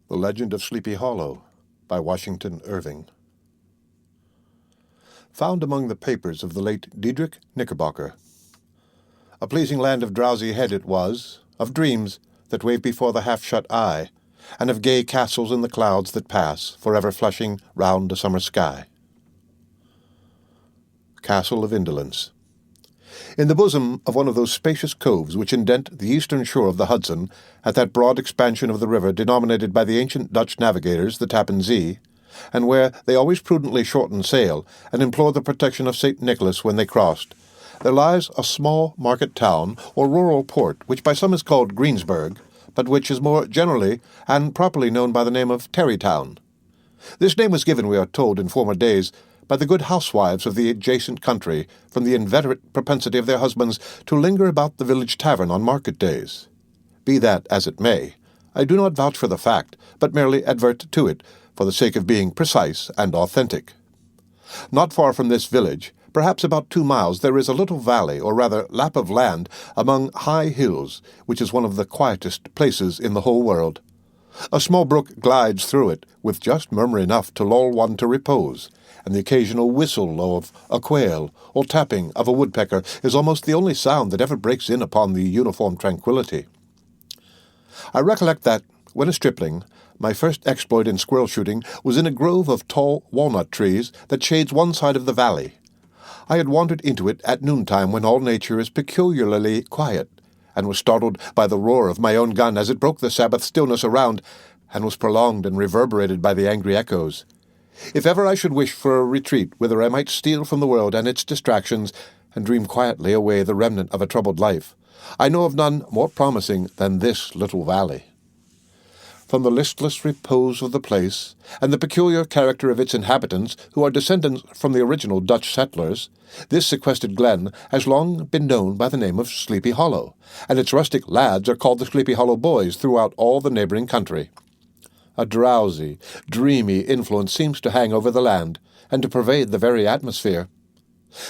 The Legend of Sleepy Hollow by Washington Irving. Found among the papers of the late Diedrich Knickerbocker. A pleasing land of drowsy head it was, of dreams that wave before the half-shut eye, and of gay castles in the clouds that pass, forever flushing round a summer sky. Castle of Indolence. In the bosom of one of those spacious coves which indent the eastern shore of the Hudson, at that broad expansion of the river denominated by the ancient Dutch navigators the Tappan Zee, and where they always prudently shortened sail and implored the protection of St. Nicholas when they crossed, there lies a small market town or rural port which by some is called Greensburgh, but which is more generally and properly known by the name of Tarry Town. This name was given, we are told, in former days, by the good housewives of the adjacent country, from the inveterate propensity of their husbands to linger about the village tavern on market days. Be that as it may, I do not vouch for the fact, but merely advert to it, for the sake of being precise and authentic. Not far from this village, perhaps about 2 miles, there is a little valley, or rather lap of land, among high hills, which is one of the quietest places in the whole world. A small brook glides through it, with just murmur enough to lull one to repose, and the occasional whistle of a quail or tapping of a woodpecker is almost the only sound that ever breaks in upon the uniform tranquillity. I recollect that, when a stripling, my first exploit in squirrel shooting was in a grove of tall walnut trees that shades one side of the valley. I had wandered into it at noontime when all nature is peculiarly quiet, and was startled by the roar of my own gun as it broke the Sabbath stillness around, and was prolonged and reverberated by the angry echoes. If ever I should wish for a retreat whither I might steal from the world and its distractions, and dream quietly away the remnant of a troubled life, I know of none more promising than this little valley. From the listless repose of the place, and the peculiar character of its inhabitants, who are descendants from the original Dutch settlers, this sequestered glen has long been known by the name of Sleepy Hollow, and its rustic lads are called the Sleepy Hollow boys throughout all the neighboring country. A drowsy, dreamy influence seems to hang over the land, and to pervade the very atmosphere.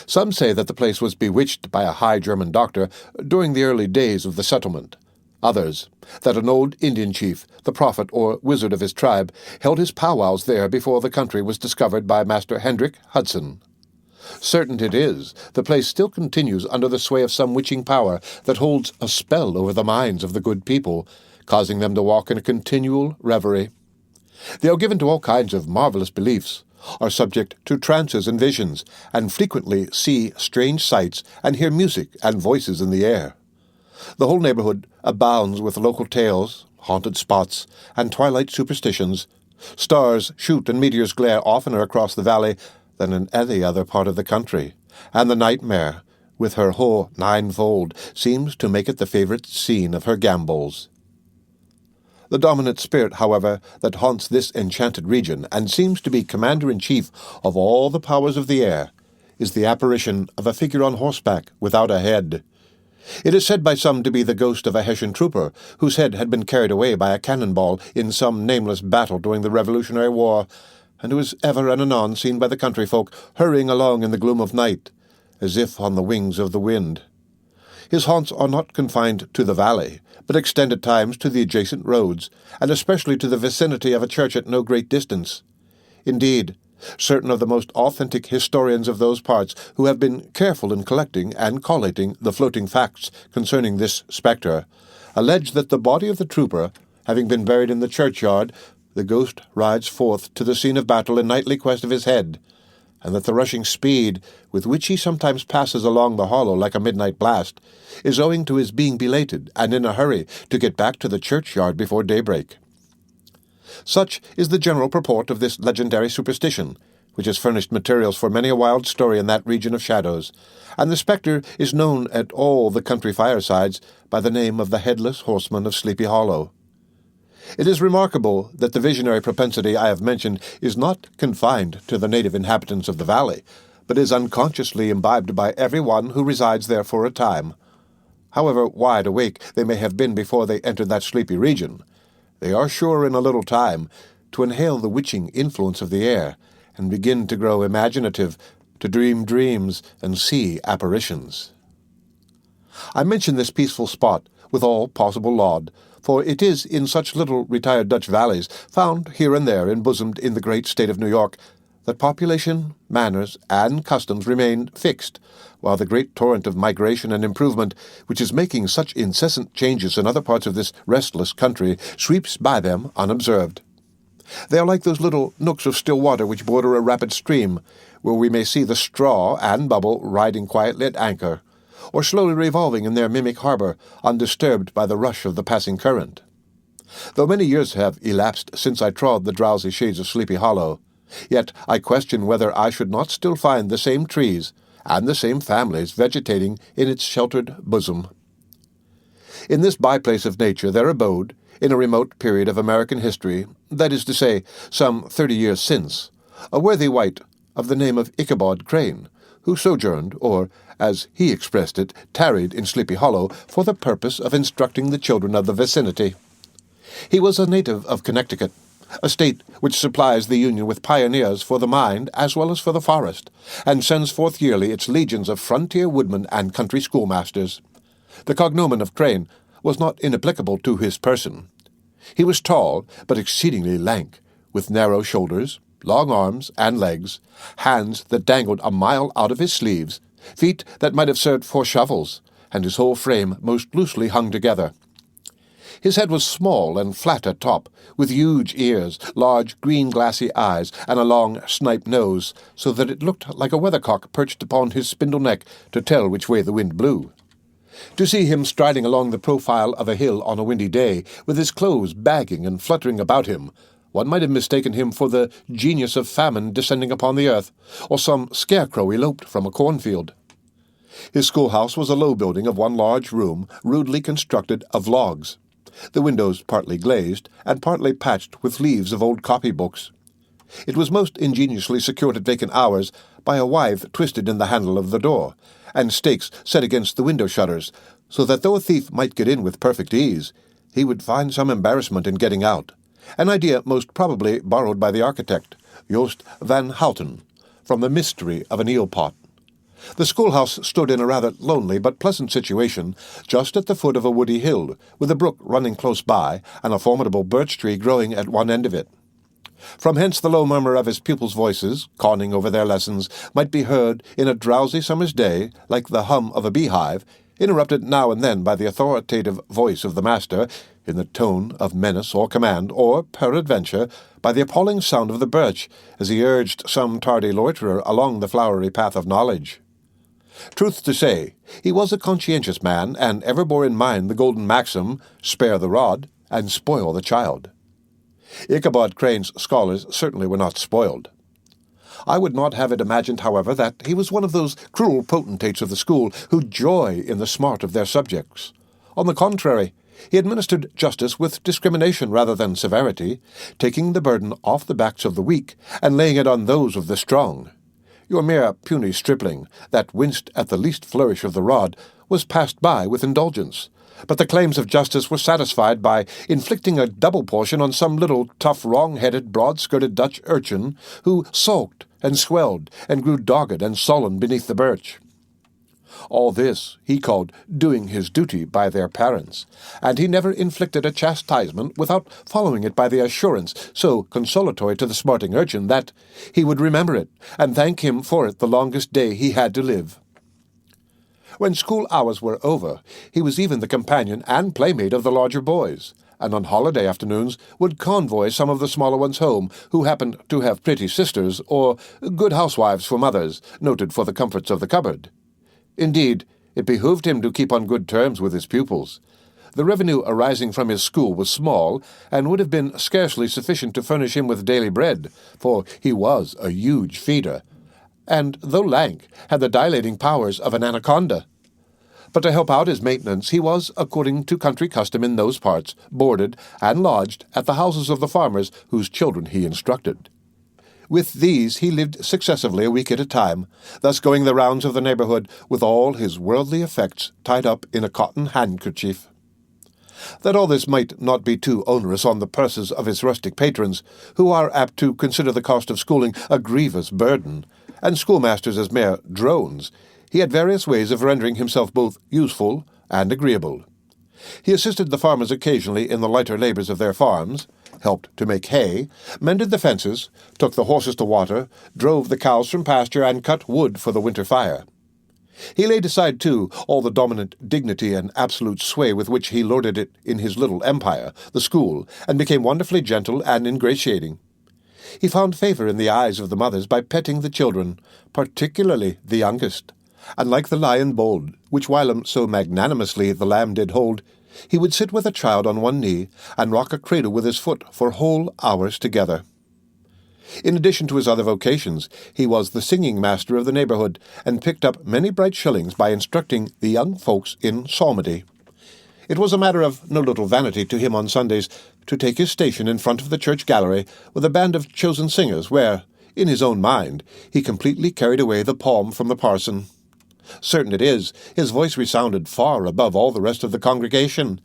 Some say that the place was bewitched by a high German doctor during the early days of the settlement. Others, that an old Indian chief, the prophet or wizard of his tribe, held his powwows there before the country was discovered by Master Hendrik Hudson. Certain it is, the place still continues under the sway of some witching power that holds a spell over the minds of the good people, causing them to walk in a continual reverie. They are given to all kinds of marvelous beliefs, are subject to trances and visions, and frequently see strange sights and hear music and voices in the air. The whole neighborhood abounds with local tales, haunted spots, and twilight superstitions. Stars shoot and meteors glare oftener across the valley than in any other part of the country, and the nightmare, with her whole ninefold, seems to make it the favorite scene of her gambols. The dominant spirit, however, that haunts this enchanted region, and seems to be commander-in-chief of all the powers of the air, is the apparition of a figure on horseback without a head. It is said by some to be the ghost of a Hessian trooper, whose head had been carried away by a cannonball in some nameless battle during the Revolutionary War, and who is ever and anon seen by the country folk hurrying along in the gloom of night, as if on the wings of the wind. His haunts are not confined to the valley, but extend at times to the adjacent roads, and especially to the vicinity of a church at no great distance. Indeed, certain of the most authentic historians of those parts, who have been careful in collecting and collating the floating facts concerning this spectre, allege that the body of the trooper, having been buried in the churchyard, the ghost rides forth to the scene of battle in nightly quest of his head, and that the rushing speed with which he sometimes passes along the hollow like a midnight blast is owing to his being belated and in a hurry to get back to the churchyard before daybreak. Such is the general purport of this legendary superstition, which has furnished materials for many a wild story in that region of shadows, and the spectre is known at all the country firesides by the name of the Headless Horseman of Sleepy Hollow. It is remarkable that the visionary propensity I have mentioned is not confined to the native inhabitants of the valley, but is unconsciously imbibed by every one who resides there for a time. However wide awake they may have been before they entered that sleepy region, they are sure in a little time to inhale the witching influence of the air, and begin to grow imaginative, to dream dreams and see apparitions. I mention this peaceful spot with all possible laud, for it is in such little retired Dutch valleys, found here and there embosomed in the great state of New York, that population, manners, and customs remain fixed, while the great torrent of migration and improvement, which is making such incessant changes in other parts of this restless country, sweeps by them unobserved. They are like those little nooks of still water which border a rapid stream, where we may see the straw and bubble riding quietly at anchor, or slowly revolving in their mimic harbour, undisturbed by the rush of the passing current. Though many years have elapsed since I trod the drowsy shades of Sleepy Hollow, yet I question whether I should not still find the same trees and the same families vegetating in its sheltered bosom. In this byplace of nature there abode, in a remote period of American history, that is to say, some 30 years since, a worthy wight of the name of Ichabod Crane, who sojourned, or, as he expressed it, tarried in Sleepy Hollow for the purpose of instructing the children of the vicinity. He was a native of Connecticut, a state which supplies the Union with pioneers for the mind as well as for the forest, and sends forth yearly its legions of frontier woodmen and country schoolmasters. The cognomen of Crane was not inapplicable to his person. He was tall, but exceedingly lank, with narrow shoulders, long arms and legs, hands that dangled a mile out of his sleeves, feet that might have served for shovels, and his whole frame most loosely hung together. His head was small and flat at top, with huge ears, large green glassy eyes, and a long snipe nose, so that it looked like a weathercock perched upon his spindle neck to tell which way the wind blew. To see him striding along the profile of a hill on a windy day, with his clothes bagging and fluttering about him, one might have mistaken him for the genius of famine descending upon the earth, or some scarecrow eloped from a cornfield. His schoolhouse was a low building of one large room, rudely constructed of logs, the windows partly glazed and partly patched with leaves of old copybooks. It was most ingeniously secured at vacant hours by a withe twisted in the handle of the door, and stakes set against the window shutters, so that though a thief might get in with perfect ease, he would find some embarrassment in getting out, an idea most probably borrowed by the architect, Joost van Houten, from the mystery of an eel-pot. The schoolhouse stood in a rather lonely but pleasant situation, just at the foot of a woody hill, with a brook running close by, and a formidable birch tree growing at one end of it. From hence the low murmur of his pupils' voices, conning over their lessons, might be heard in a drowsy summer's day, like the hum of a beehive, interrupted now and then by the authoritative voice of the master, in the tone of menace or command, or, peradventure, by the appalling sound of the birch, as he urged some tardy loiterer along the flowery path of knowledge. Truth to say, he was a conscientious man, and ever bore in mind the golden maxim, spare the rod, and spoil the child. Ichabod Crane's scholars certainly were not spoiled. I would not have it imagined, however, that he was one of those cruel potentates of the school who joy in the smart of their subjects. On the contrary, he administered justice with discrimination rather than severity, taking the burden off the backs of the weak and laying it on those of the strong. Your mere puny stripling, that winced at the least flourish of the rod, was passed by with indulgence, but the claims of justice were satisfied by inflicting a double portion on some little tough, wrong-headed, broad-skirted Dutch urchin who sulked and swelled and grew dogged and sullen beneath the birch. All this he called doing his duty by their parents, and he never inflicted a chastisement without following it by the assurance, so consolatory to the smarting urchin, that he would remember it, and thank him for it the longest day he had to live. When school hours were over, he was even the companion and playmate of the larger boys, and on holiday afternoons would convoy some of the smaller ones home, who happened to have pretty sisters, or good housewives for mothers, noted for the comforts of the cupboard. Indeed, it behooved him to keep on good terms with his pupils. The revenue arising from his school was small, and would have been scarcely sufficient to furnish him with daily bread, for he was a huge feeder, and, though lank, had the dilating powers of an anaconda. But to help out his maintenance, he was, according to country custom in those parts, boarded and lodged at the houses of the farmers whose children he instructed. With these he lived successively a week at a time, thus going the rounds of the neighborhood with all his worldly effects tied up in a cotton handkerchief. That all this might not be too onerous on the purses of his rustic patrons, who are apt to consider the cost of schooling a grievous burden, and schoolmasters as mere drones, he had various ways of rendering himself both useful and agreeable. He assisted the farmers occasionally in the lighter labours of their farms, helped to make hay, mended the fences, took the horses to water, drove the cows from pasture, and cut wood for the winter fire. He laid aside, too, all the dominant dignity and absolute sway with which he lorded it in his little empire, the school, and became wonderfully gentle and ingratiating. He found favour in the eyes of the mothers by petting the children, particularly the youngest, and like the lion bold, which whilom so magnanimously the lamb did hold, he would sit with a child on one knee, and rock a cradle with his foot for whole hours together. In addition to his other vocations, he was the singing master of the neighbourhood, and picked up many bright shillings by instructing the young folks in psalmody. It was a matter of no little vanity to him on Sundays to take his station in front of the church gallery with a band of chosen singers, where, in his own mind, he completely carried away the palm from the parson. Certain it is, his voice resounded far above all the rest of the congregation,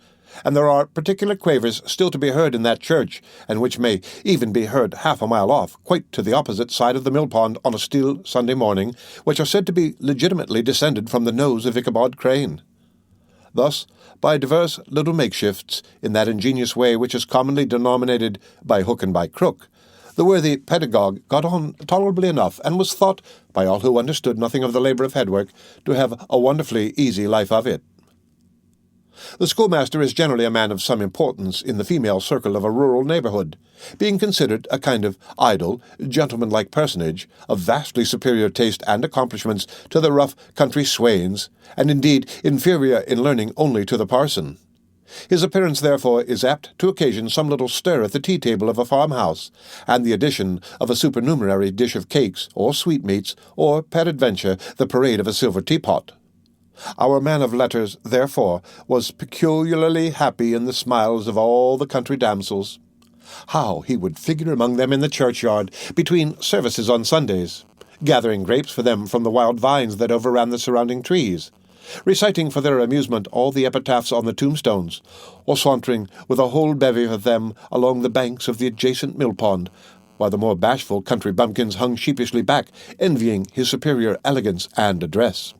and there are particular quavers still to be heard in that church, and which may even be heard half a mile off, quite to the opposite side of the mill-pond on a still Sunday morning, which are said to be legitimately descended from the nose of Ichabod Crane. Thus, by divers little makeshifts, in that ingenious way which is commonly denominated by hook and by crook, the worthy pedagogue got on tolerably enough, and was thought, by all who understood nothing of the labour of headwork, to have a wonderfully easy life of it. The schoolmaster is generally a man of some importance in the female circle of a rural neighbourhood, being considered a kind of idle, gentlemanlike personage, of vastly superior taste and accomplishments to the rough country swains, and indeed inferior in learning only to the parson. His appearance, therefore, is apt to occasion some little stir at the tea-table of a farmhouse, and the addition of a supernumerary dish of cakes, or sweetmeats, or, peradventure, the parade of a silver teapot. Our man of letters, therefore, was peculiarly happy in the smiles of all the country damsels. How he would figure among them in the churchyard, between services on Sundays, gathering grapes for them from the wild vines that overran the surrounding trees, reciting for their amusement all the epitaphs on the tombstones, or sauntering with a whole bevy of them along the banks of the adjacent mill-pond, while the more bashful country bumpkins hung sheepishly back, envying his superior elegance and address.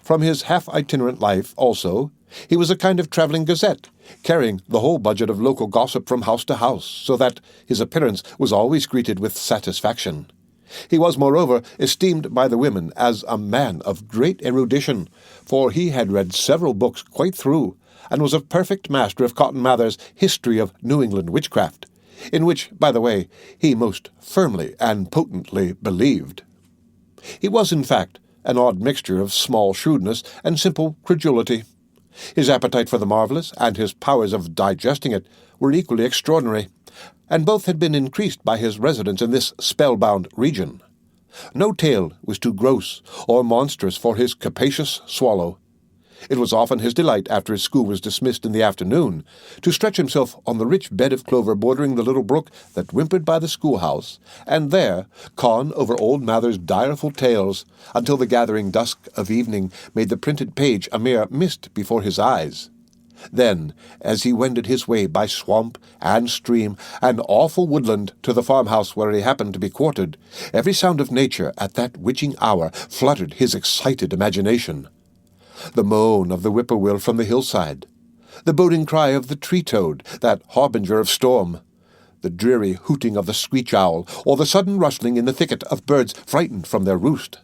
From his half-itinerant life, also, he was a kind of travelling gazette, carrying the whole budget of local gossip from house to house, so that his appearance was always greeted with satisfaction. He was, moreover, esteemed by the women as a man of great erudition, for he had read several books quite through, and was a perfect master of Cotton Mather's History of New England Witchcraft, in which, by the way, he most firmly and potently believed. He was, in fact, an odd mixture of small shrewdness and simple credulity. His appetite for the marvellous and his powers of digesting it were equally extraordinary, and both had been increased by his residence in this spellbound region. No tale was too gross or monstrous for his capacious swallow. It was often his delight, after his school was dismissed in the afternoon, to stretch himself on the rich bed of clover bordering the little brook that whimpered by the schoolhouse, and there con over old Mather's direful tales, until the gathering dusk of evening made the printed page a mere mist before his eyes. Then, as he wended his way by swamp and stream and awful woodland to the farmhouse where he happened to be quartered, every sound of nature at that witching hour fluttered his excited imagination. The moan of the whippoorwill from the hillside, the boding cry of the tree-toad, that harbinger of storm, the dreary hooting of the screech-owl, or the sudden rustling in the thicket of birds frightened from their roost.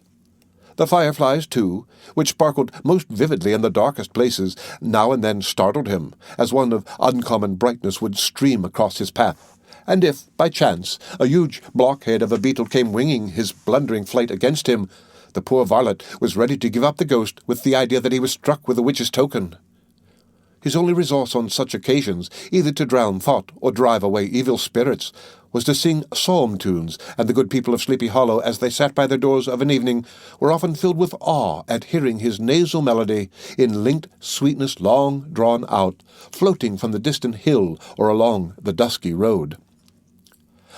The fireflies, too, which sparkled most vividly in the darkest places, now and then startled him, as one of uncommon brightness would stream across his path, and if, by chance, a huge blockhead of a beetle came winging his blundering flight against him, the poor varlet was ready to give up the ghost with the idea that he was struck with a witch's token. His only resource on such occasions, either to drown thought or drive away evil spirits, was to sing psalm tunes, and the good people of Sleepy Hollow, as they sat by their doors of an evening, were often filled with awe at hearing his nasal melody, in linked sweetness long drawn out, floating from the distant hill or along the dusky road.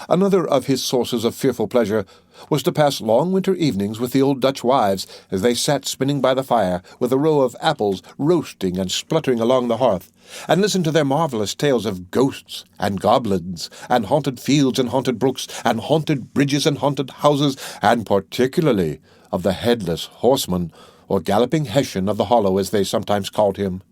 Another of his sources of fearful pleasure was to pass long winter evenings with the old Dutch wives, as they sat spinning by the fire, with a row of apples roasting and spluttering along the hearth, and listen to their marvellous tales of ghosts and goblins, and haunted fields and haunted brooks, and haunted bridges and haunted houses, and particularly of the headless horseman, or galloping Hessian of the hollow, as they sometimes called him.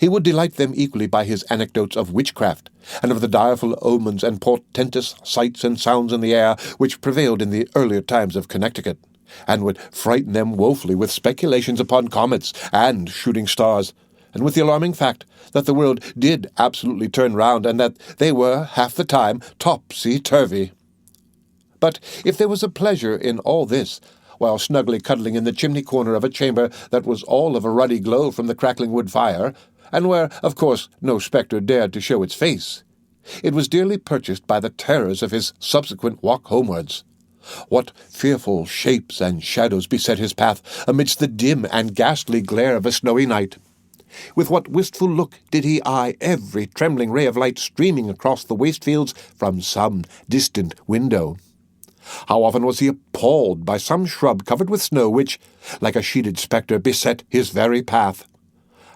He would delight them equally by his anecdotes of witchcraft, and of the direful omens and portentous sights and sounds in the air which prevailed in the earlier times of Connecticut, and would frighten them woefully with speculations upon comets and shooting stars, and with the alarming fact that the world did absolutely turn round, and that they were, half the time, topsy-turvy. But if there was a pleasure in all this, while snugly cuddling in the chimney-corner of a chamber that was all of a ruddy glow from the crackling wood fire, and where, of course, no spectre dared to show its face, it was dearly purchased by the terrors of his subsequent walk homewards. What fearful shapes and shadows beset his path amidst the dim and ghastly glare of a snowy night! With what wistful look did he eye every trembling ray of light streaming across the waste fields from some distant window! How often was he appalled by some shrub covered with snow which, like a sheeted spectre, beset his very path!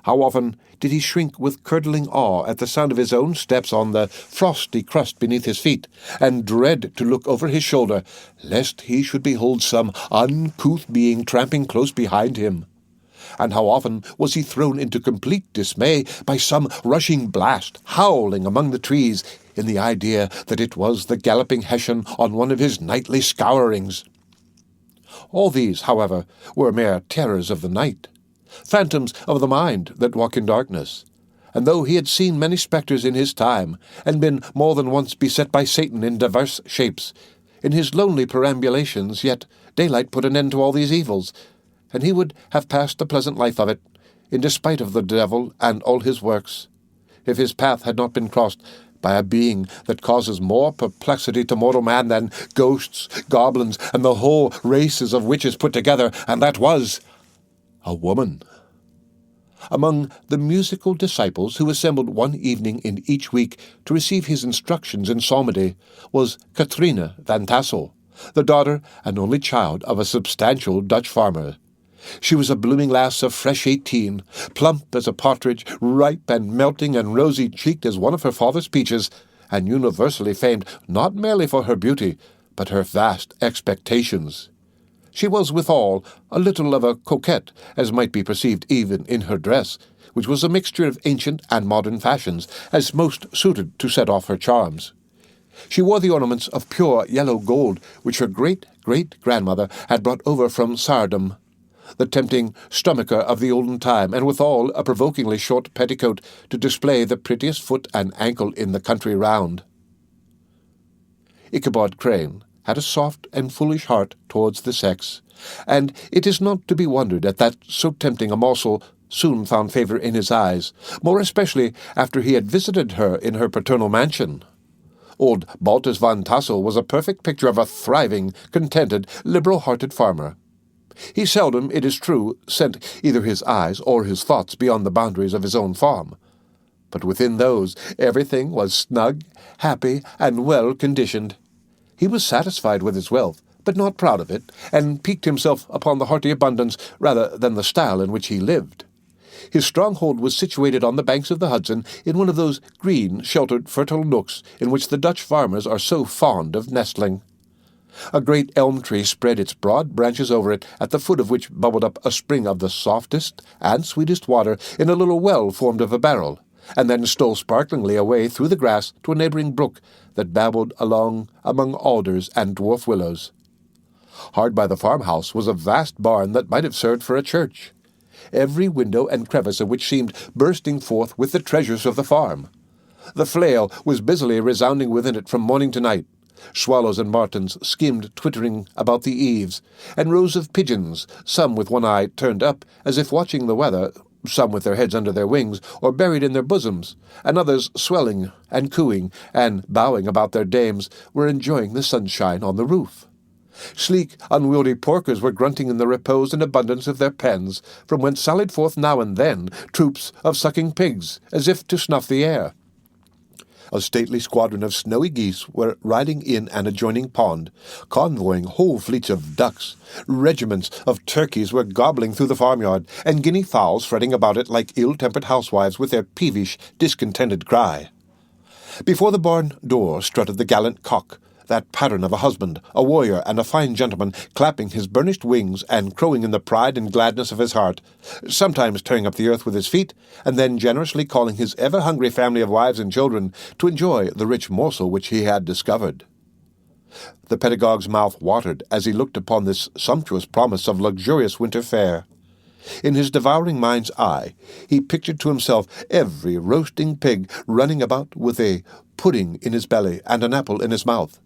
How often did he shrink with curdling awe at the sound of his own steps on the frosty crust beneath his feet, and dread to look over his shoulder, lest he should behold some uncouth being tramping close behind him! And how often was he thrown into complete dismay by some rushing blast howling among the trees, in the idea that it was the galloping Hessian on one of his nightly scourings! All these, however, were mere terrors of the night, phantoms of the mind that walk in darkness, and though he had seen many spectres in his time, and been more than once beset by Satan in divers shapes, in his lonely perambulations, yet daylight put an end to all these evils, and he would have passed a pleasant life of it, in despite of the devil and all his works, if his path had not been crossed by a being that causes more perplexity to mortal man than ghosts, goblins, and the whole races of witches put together, and that was a woman. Among the musical disciples who assembled one evening in each week to receive his instructions in psalmody was Katrina van Tassel, the daughter and only child of a substantial Dutch farmer. She was a blooming lass of fresh 18, plump as a partridge, ripe and melting and rosy-cheeked as one of her father's peaches, and universally famed not merely for her beauty, but her vast expectations. She was withal a little of a coquette, as might be perceived even in her dress, which was a mixture of ancient and modern fashions, as most suited to set off her charms. She wore the ornaments of pure yellow gold, which her great-great-grandmother had brought over from Saardam, the tempting stomacher of the olden time, and withal a provokingly short petticoat to display the prettiest foot and ankle in the country round. Ichabod Crane had a soft and foolish heart towards the sex, and it is not to be wondered at that so tempting a morsel soon found favour in his eyes, more especially after he had visited her in her paternal mansion. Old Baltus van Tassel was a perfect picture of a thriving, contented, liberal-hearted farmer. He seldom, it is true, sent either his eyes or his thoughts beyond the boundaries of his own farm, but within those everything was snug, happy, and well-conditioned. He was satisfied with his wealth, but not proud of it, and piqued himself upon the hearty abundance rather than the style in which he lived. His stronghold was situated on the banks of the Hudson, in one of those green, sheltered, fertile nooks in which the Dutch farmers are so fond of nestling. A great elm tree spread its broad branches over it, at the foot of which bubbled up a spring of the softest and sweetest water in a little well formed of a barrel, and then stole sparklingly away through the grass to a neighbouring brook that babbled along among alders and dwarf willows. Hard by the farmhouse was a vast barn that might have served for a church, every window and crevice of which seemed bursting forth with the treasures of the farm. The flail was busily resounding within it from morning to night. Swallows and martins skimmed twittering about the eaves, and rows of pigeons, some with one eye turned up, as if watching the weather, some with their heads under their wings, or buried in their bosoms, and others swelling and cooing and bowing about their dames, were enjoying the sunshine on the roof. Sleek, unwieldy porkers were grunting in the repose and abundance of their pens, from whence sallied forth now and then troops of sucking pigs, as if to snuff the air. A stately squadron of snowy geese were riding in an adjoining pond, convoying whole fleets of ducks. Regiments of turkeys were gobbling through the farmyard, and guinea fowls fretting about it like ill-tempered housewives with their peevish, discontented cry. Before the barn door strutted the gallant cock, that pattern of a husband, a warrior, and a fine gentleman, clapping his burnished wings and crowing in the pride and gladness of his heart, sometimes tearing up the earth with his feet, and then generously calling his ever-hungry family of wives and children to enjoy the rich morsel which he had discovered. The pedagogue's mouth watered as he looked upon this sumptuous promise of luxurious winter fare. In his devouring mind's eye, he pictured to himself every roasting pig running about with a pudding in his belly and an apple in his mouth.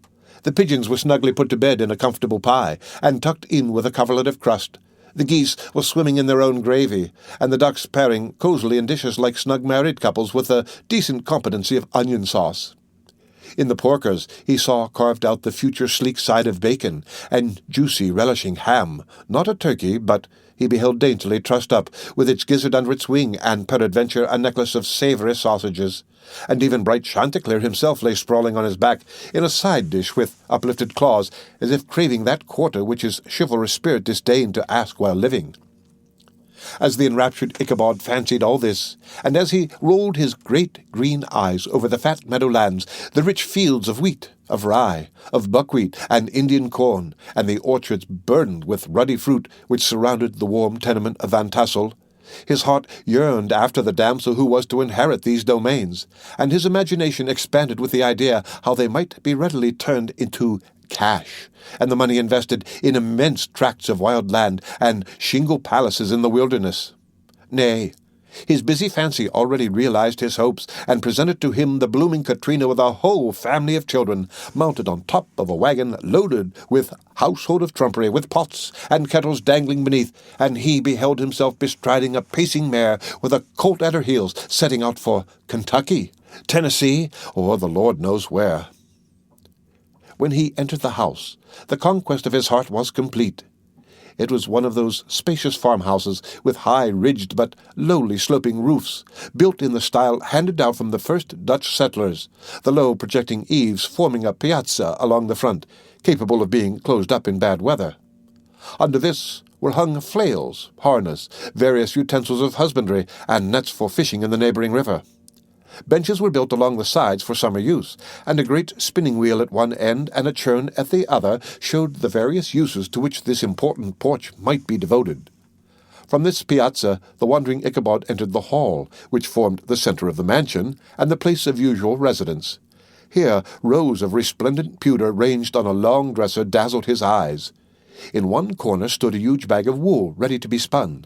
The pigeons were snugly put to bed in a comfortable pie, and tucked in with a coverlet of crust. The geese were swimming in their own gravy, and the ducks pairing cosily in dishes like snug married couples with a decent competency of onion sauce. In the porkers he saw carved out the future sleek side of bacon, and juicy relishing ham, not a turkey, but he beheld daintily trussed up, with its gizzard under its wing, and peradventure a necklace of savoury sausages. And even bright Chanticleer himself lay sprawling on his back, in a side dish with uplifted claws, as if craving that quarter which his chivalrous spirit disdained to ask while living. As the enraptured Ichabod fancied all this, and as he rolled his great green eyes over the fat meadowlands, the rich fields of wheat, of rye, of buckwheat, and Indian corn, and the orchards burdened with ruddy fruit which surrounded the warm tenement of Van Tassel, his heart yearned after the damsel who was to inherit these domains, and his imagination expanded with the idea how they might be readily turned into cash, and the money invested in immense tracts of wild land and shingle palaces in the wilderness. Nay, his busy fancy already realized his hopes, and presented to him the blooming Katrina with a whole family of children, mounted on top of a wagon loaded with household of trumpery, with pots and kettles dangling beneath, and he beheld himself bestriding a pacing mare with a colt at her heels, setting out for Kentucky, Tennessee, or the Lord knows where. When he entered the house, the conquest of his heart was complete. It was one of those spacious farmhouses with high ridged but lowly sloping roofs, built in the style handed down from the first Dutch settlers, the low projecting eaves forming a piazza along the front, capable of being closed up in bad weather. Under this were hung flails, harness, various utensils of husbandry, and nets for fishing in the neighbouring river. Benches were built along the sides for summer use, and a great spinning wheel at one end and a churn at the other showed the various uses to which this important porch might be devoted. From this piazza the wandering Ichabod entered the hall, which formed the centre of the mansion, and the place of usual residence. Here rows of resplendent pewter ranged on a long dresser dazzled his eyes. In one corner stood a huge bag of wool ready to be spun.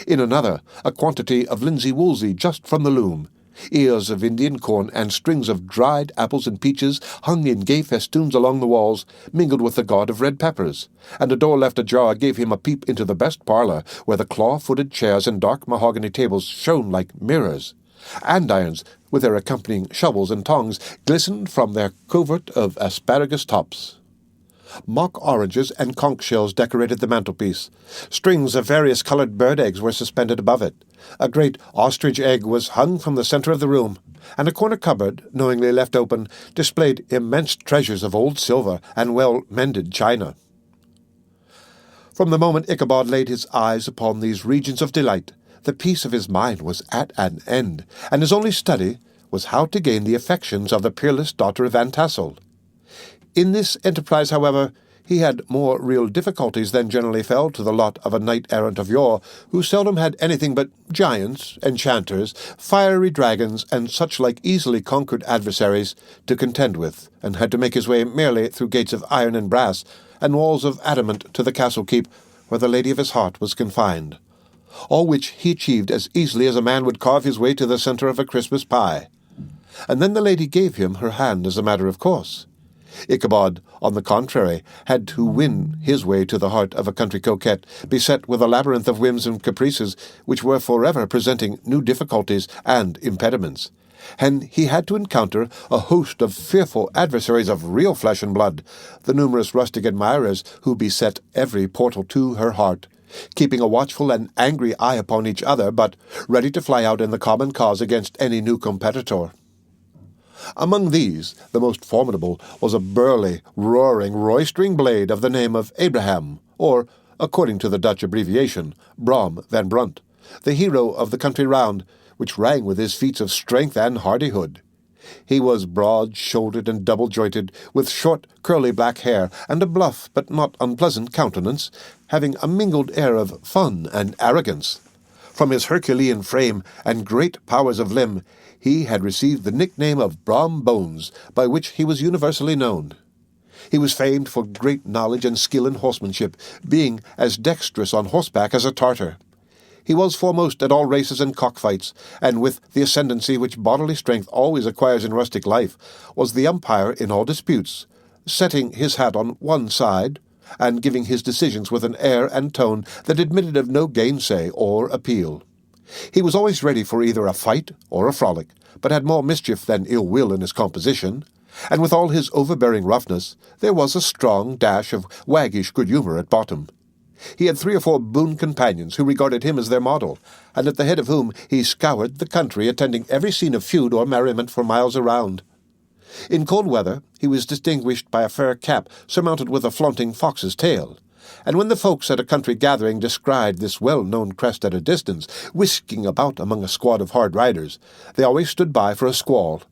In another, a quantity of linsey-woolsey just from the loom. Ears of Indian corn and strings of dried apples and peaches hung in gay festoons along the walls, mingled with the god of red peppers, and a door left ajar gave him a peep into the best parlour, where the claw-footed chairs and dark mahogany tables shone like mirrors. Andirons, with their accompanying shovels and tongs, glistened from their covert of asparagus tops. Mock oranges and conch shells decorated the mantelpiece. Strings of various coloured bird eggs were suspended above it. A great ostrich egg was hung from the centre of the room, and a corner cupboard, knowingly left open, displayed immense treasures of old silver and well-mended china. From the moment Ichabod laid his eyes upon these regions of delight, the peace of his mind was at an end, and his only study was how to gain the affections of the peerless daughter of Van Tassel. In this enterprise, however, he had more real difficulties than generally fell to the lot of a knight-errant of yore, who seldom had anything but giants, enchanters, fiery dragons, and such like easily conquered adversaries to contend with, and had to make his way merely through gates of iron and brass, and walls of adamant to the castle-keep, where the lady of his heart was confined. All which he achieved as easily as a man would carve his way to the centre of a Christmas pie. And then the lady gave him her hand as a matter of course. Ichabod, on the contrary, had to win his way to the heart of a country coquette, beset with a labyrinth of whims and caprices, which were forever presenting new difficulties and impediments. And he had to encounter a host of fearful adversaries of real flesh and blood, the numerous rustic admirers who beset every portal to her heart, keeping a watchful and angry eye upon each other, but ready to fly out in the common cause against any new competitor. Among these, the most formidable was a burly, roaring, roistering blade of the name of Abraham, or, according to the Dutch abbreviation, Brom van Brunt, the hero of the country round, which rang with his feats of strength and hardihood. He was broad-shouldered and double-jointed, with short, curly black hair, and a bluff but not unpleasant countenance, having a mingled air of fun and arrogance. From his Herculean frame and great powers of limb, he had received the nickname of Brom Bones, by which he was universally known. He was famed for great knowledge and skill in horsemanship, being as dexterous on horseback as a Tartar. He was foremost at all races and cockfights, and with the ascendancy which bodily strength always acquires in rustic life, was the umpire in all disputes, setting his hat on one side, and giving his decisions with an air and tone that admitted of no gainsay or appeal. He was always ready for either a fight or a frolic, but had more mischief than ill will in his composition, and with all his overbearing roughness, there was a strong dash of waggish good humour at bottom. He had 3 or 4 boon companions who regarded him as their model, and at the head of whom he scoured the country, attending every scene of feud or merriment for miles around. In cold weather he was distinguished by a fair cap surmounted with a flaunting fox's tail, and when the folks at a country gathering descried this well-known crest at a distance, whisking about among a squad of hard riders, they always stood by for a squall.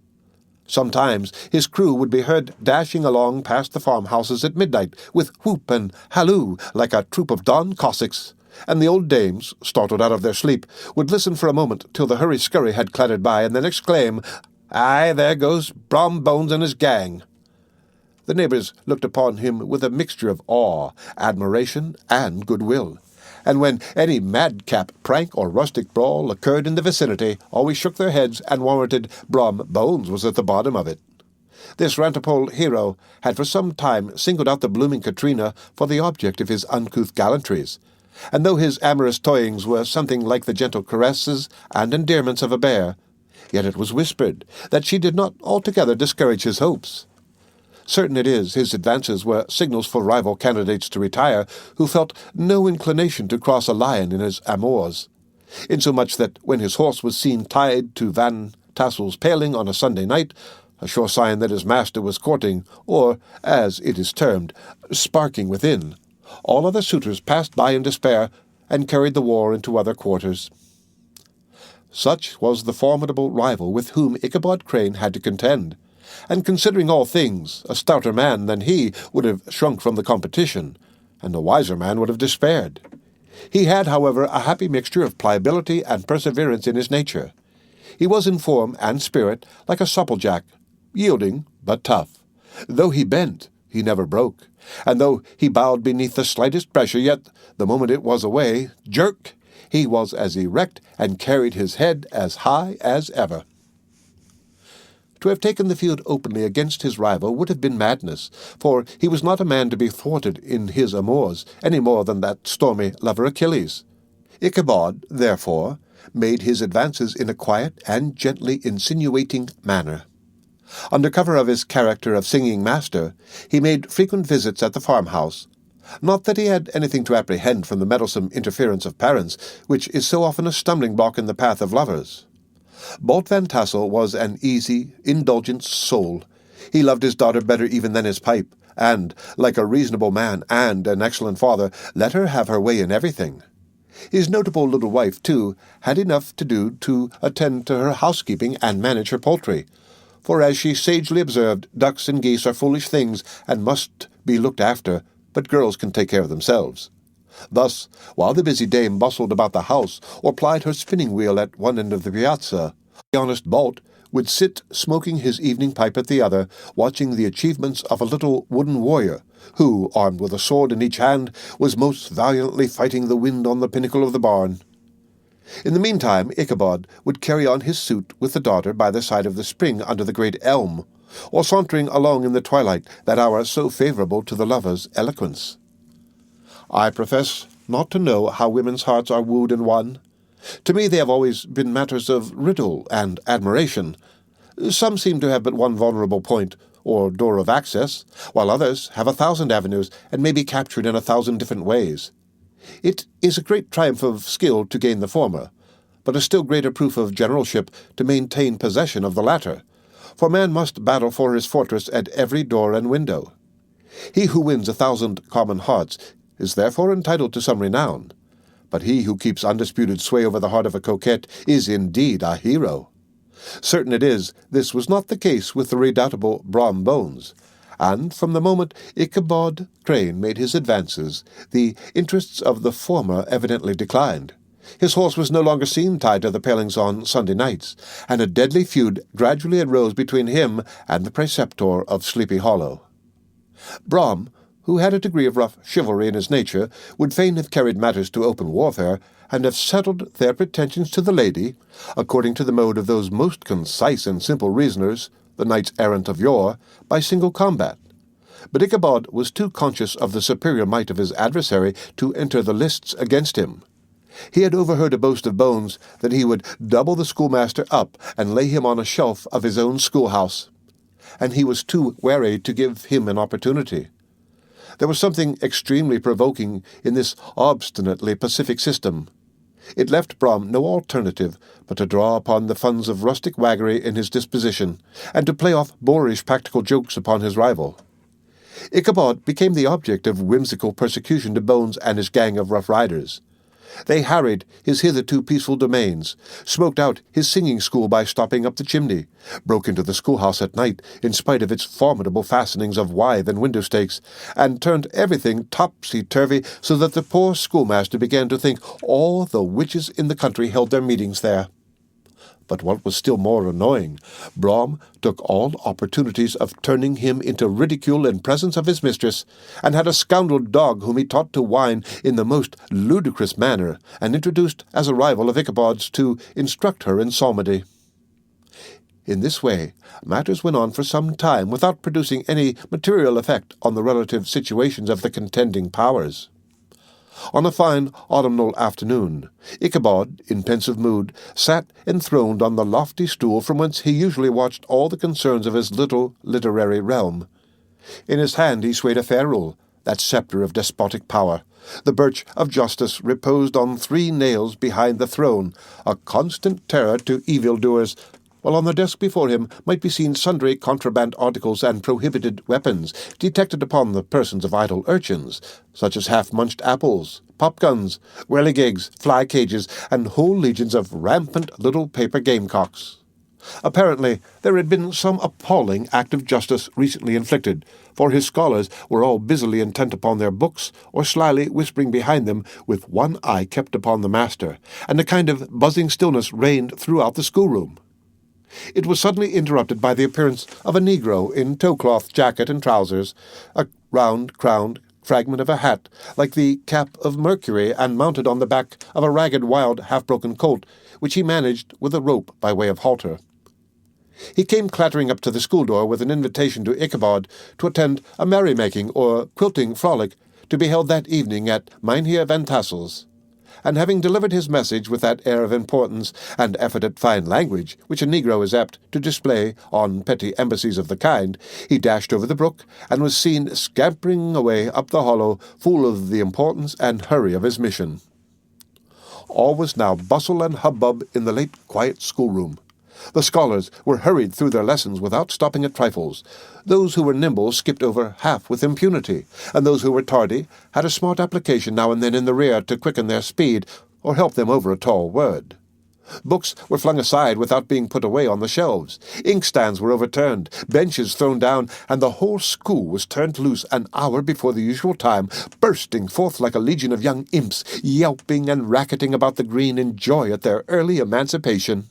Sometimes his crew would be heard dashing along past the farmhouses at midnight, with whoop and halloo like a troop of Don Cossacks, and the old dames, startled out of their sleep, would listen for a moment till the hurry-scurry had clattered by, and then exclaim, "Aye, there goes Brom Bones and his gang." The neighbours looked upon him with a mixture of awe, admiration, and goodwill, and when any madcap prank or rustic brawl occurred in the vicinity, always shook their heads and warranted Brom Bones was at the bottom of it. This rantipole hero had for some time singled out the blooming Katrina for the object of his uncouth gallantries, and though his amorous toyings were something like the gentle caresses and endearments of a bear, yet it was whispered that she did not altogether discourage his hopes. Certain it is, his advances were signals for rival candidates to retire, who felt no inclination to cross a lion in his amours, insomuch that when his horse was seen tied to Van Tassel's paling on a Sunday night, a sure sign that his master was courting, or, as it is termed, sparking within, all other suitors passed by in despair, and carried the war into other quarters. Such was the formidable rival with whom Ichabod Crane had to contend, and considering all things, a stouter man than he would have shrunk from the competition, and a wiser man would have despaired. He had, however, a happy mixture of pliability and perseverance in his nature. He was in form and spirit like a supplejack, yielding but tough. Though he bent, he never broke, and though he bowed beneath the slightest pressure, yet, the moment it was away, jerk, he was as erect and carried his head as high as ever. To have taken the field openly against his rival would have been madness, for he was not a man to be thwarted in his amours, any more than that stormy lover Achilles. Ichabod, therefore, made his advances in a quiet and gently insinuating manner. Under cover of his character of singing master, he made frequent visits at the farmhouse. Not that he had anything to apprehend from the meddlesome interference of parents, which is so often a stumbling block in the path of lovers. Bolt Van Tassel was an easy, indulgent soul. He loved his daughter better even than his pipe, and, like a reasonable man and an excellent father, let her have her way in everything. His notable little wife, too, had enough to do to attend to her housekeeping and manage her poultry, for, as she sagely observed, ducks and geese are foolish things and must be looked after, but girls can take care of themselves. Thus, while the busy dame bustled about the house, or plied her spinning-wheel at one end of the piazza, the honest Bolt would sit smoking his evening pipe at the other, watching the achievements of a little wooden warrior, who, armed with a sword in each hand, was most valiantly fighting the wind on the pinnacle of the barn. In the meantime, Ichabod would carry on his suit with the daughter by the side of the spring under the great elm, or sauntering along in the twilight, that hour so favourable to the lover's eloquence. I profess not to know how women's hearts are wooed and won. To me they have always been matters of riddle and admiration. Some seem to have but one vulnerable point, or door of access, while others have 1,000 avenues, and may be captured in 1,000 different ways. It is a great triumph of skill to gain the former, but a still greater proof of generalship to maintain possession of the latter, for man must battle for his fortress at every door and window. He who wins 1,000 common hearts is therefore entitled to some renown, but he who keeps undisputed sway over the heart of a coquette is indeed a hero. Certain it is, this was not the case with the redoubtable Brom Bones, and from the moment Ichabod Crane made his advances, the interests of the former evidently declined. His horse was no longer seen tied to the palings on Sunday nights, and a deadly feud gradually arose between him and the preceptor of Sleepy Hollow. Brom, who had a degree of rough chivalry in his nature, would fain have carried matters to open warfare, and have settled their pretensions to the lady, according to the mode of those most concise and simple reasoners, the knights-errant of yore, by single combat. But Ichabod was too conscious of the superior might of his adversary to enter the lists against him. He had overheard a boast of Bones that he would double the schoolmaster up and lay him on a shelf of his own schoolhouse, and he was too wary to give him an opportunity. There was something extremely provoking in this obstinately pacific system. It left Brom no alternative but to draw upon the funds of rustic waggery in his disposition, and to play off boorish practical jokes upon his rival. Ichabod became the object of whimsical persecution to Bones and his gang of rough riders. They harried his hitherto peaceful domains, smoked out his singing school by stopping up the chimney, broke into the schoolhouse at night in spite of its formidable fastenings of withe and window stakes, and turned everything topsy-turvy so that the poor schoolmaster began to think all the witches in the country held their meetings there. But what was still more annoying, Brom took all opportunities of turning him into ridicule in presence of his mistress, and had a scoundrel dog whom he taught to whine in the most ludicrous manner, and introduced as a rival of Ichabod's to instruct her in psalmody. In this way, matters went on for some time without producing any material effect on the relative situations of the contending powers. On a fine autumnal afternoon, Ichabod, in pensive mood, sat enthroned on the lofty stool from whence he usually watched all the concerns of his little literary realm. In his hand he swayed a ferule, that sceptre of despotic power. The birch of justice reposed on 3 nails behind the throne, a constant terror to evil-doers, while on the desk before him might be seen sundry contraband articles and prohibited weapons detected upon the persons of idle urchins, such as half-munched apples, popguns, whirligigs, fly-cages, and whole legions of rampant little paper gamecocks. Apparently there had been some appalling act of justice recently inflicted, for his scholars were all busily intent upon their books, or slyly whispering behind them, with one eye kept upon the master, and a kind of buzzing stillness reigned throughout the schoolroom. It was suddenly interrupted by the appearance of a negro in tow-cloth jacket and trousers, a round-crowned fragment of a hat, like the cap of Mercury, and mounted on the back of a ragged, wild, half-broken colt, which he managed with a rope by way of halter. He came clattering up to the school-door with an invitation to Ichabod to attend a merrymaking or quilting frolic to be held that evening at Mynheer Van Tassel's, and having delivered his message with that air of importance and effort at fine language which a negro is apt to display on petty embassies of the kind, he dashed over the brook, and was seen scampering away up the hollow, full of the importance and hurry of his mission. All was now bustle and hubbub in the late quiet schoolroom. The scholars were hurried through their lessons without stopping at trifles. Those who were nimble skipped over half with impunity, and those who were tardy had a smart application now and then in the rear to quicken their speed, or help them over a tall word. Books were flung aside without being put away on the shelves. Inkstands were overturned, benches thrown down, and the whole school was turned loose an hour before the usual time, bursting forth like a legion of young imps, yelping and racketing about the green in joy at their early emancipation.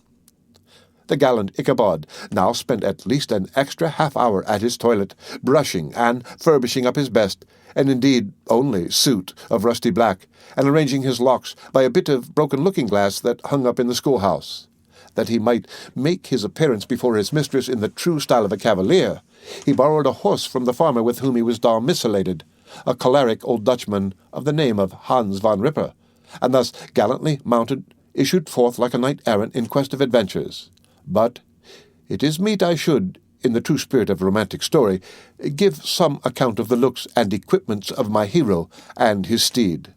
The gallant Ichabod now spent at least an extra half-hour at his toilet, brushing and furbishing up his best, and indeed only, suit of rusty black, and arranging his locks by a bit of broken looking-glass that hung up in the schoolhouse. That he might make his appearance before his mistress in the true style of a cavalier, he borrowed a horse from the farmer with whom he was domiciliated, a choleric old Dutchman of the name of Hans van Ripper, and thus gallantly mounted, issued forth like a knight-errant in quest of adventures. But it is meet I should, in the true spirit of romantic story, give some account of the looks and equipments of my hero and his steed.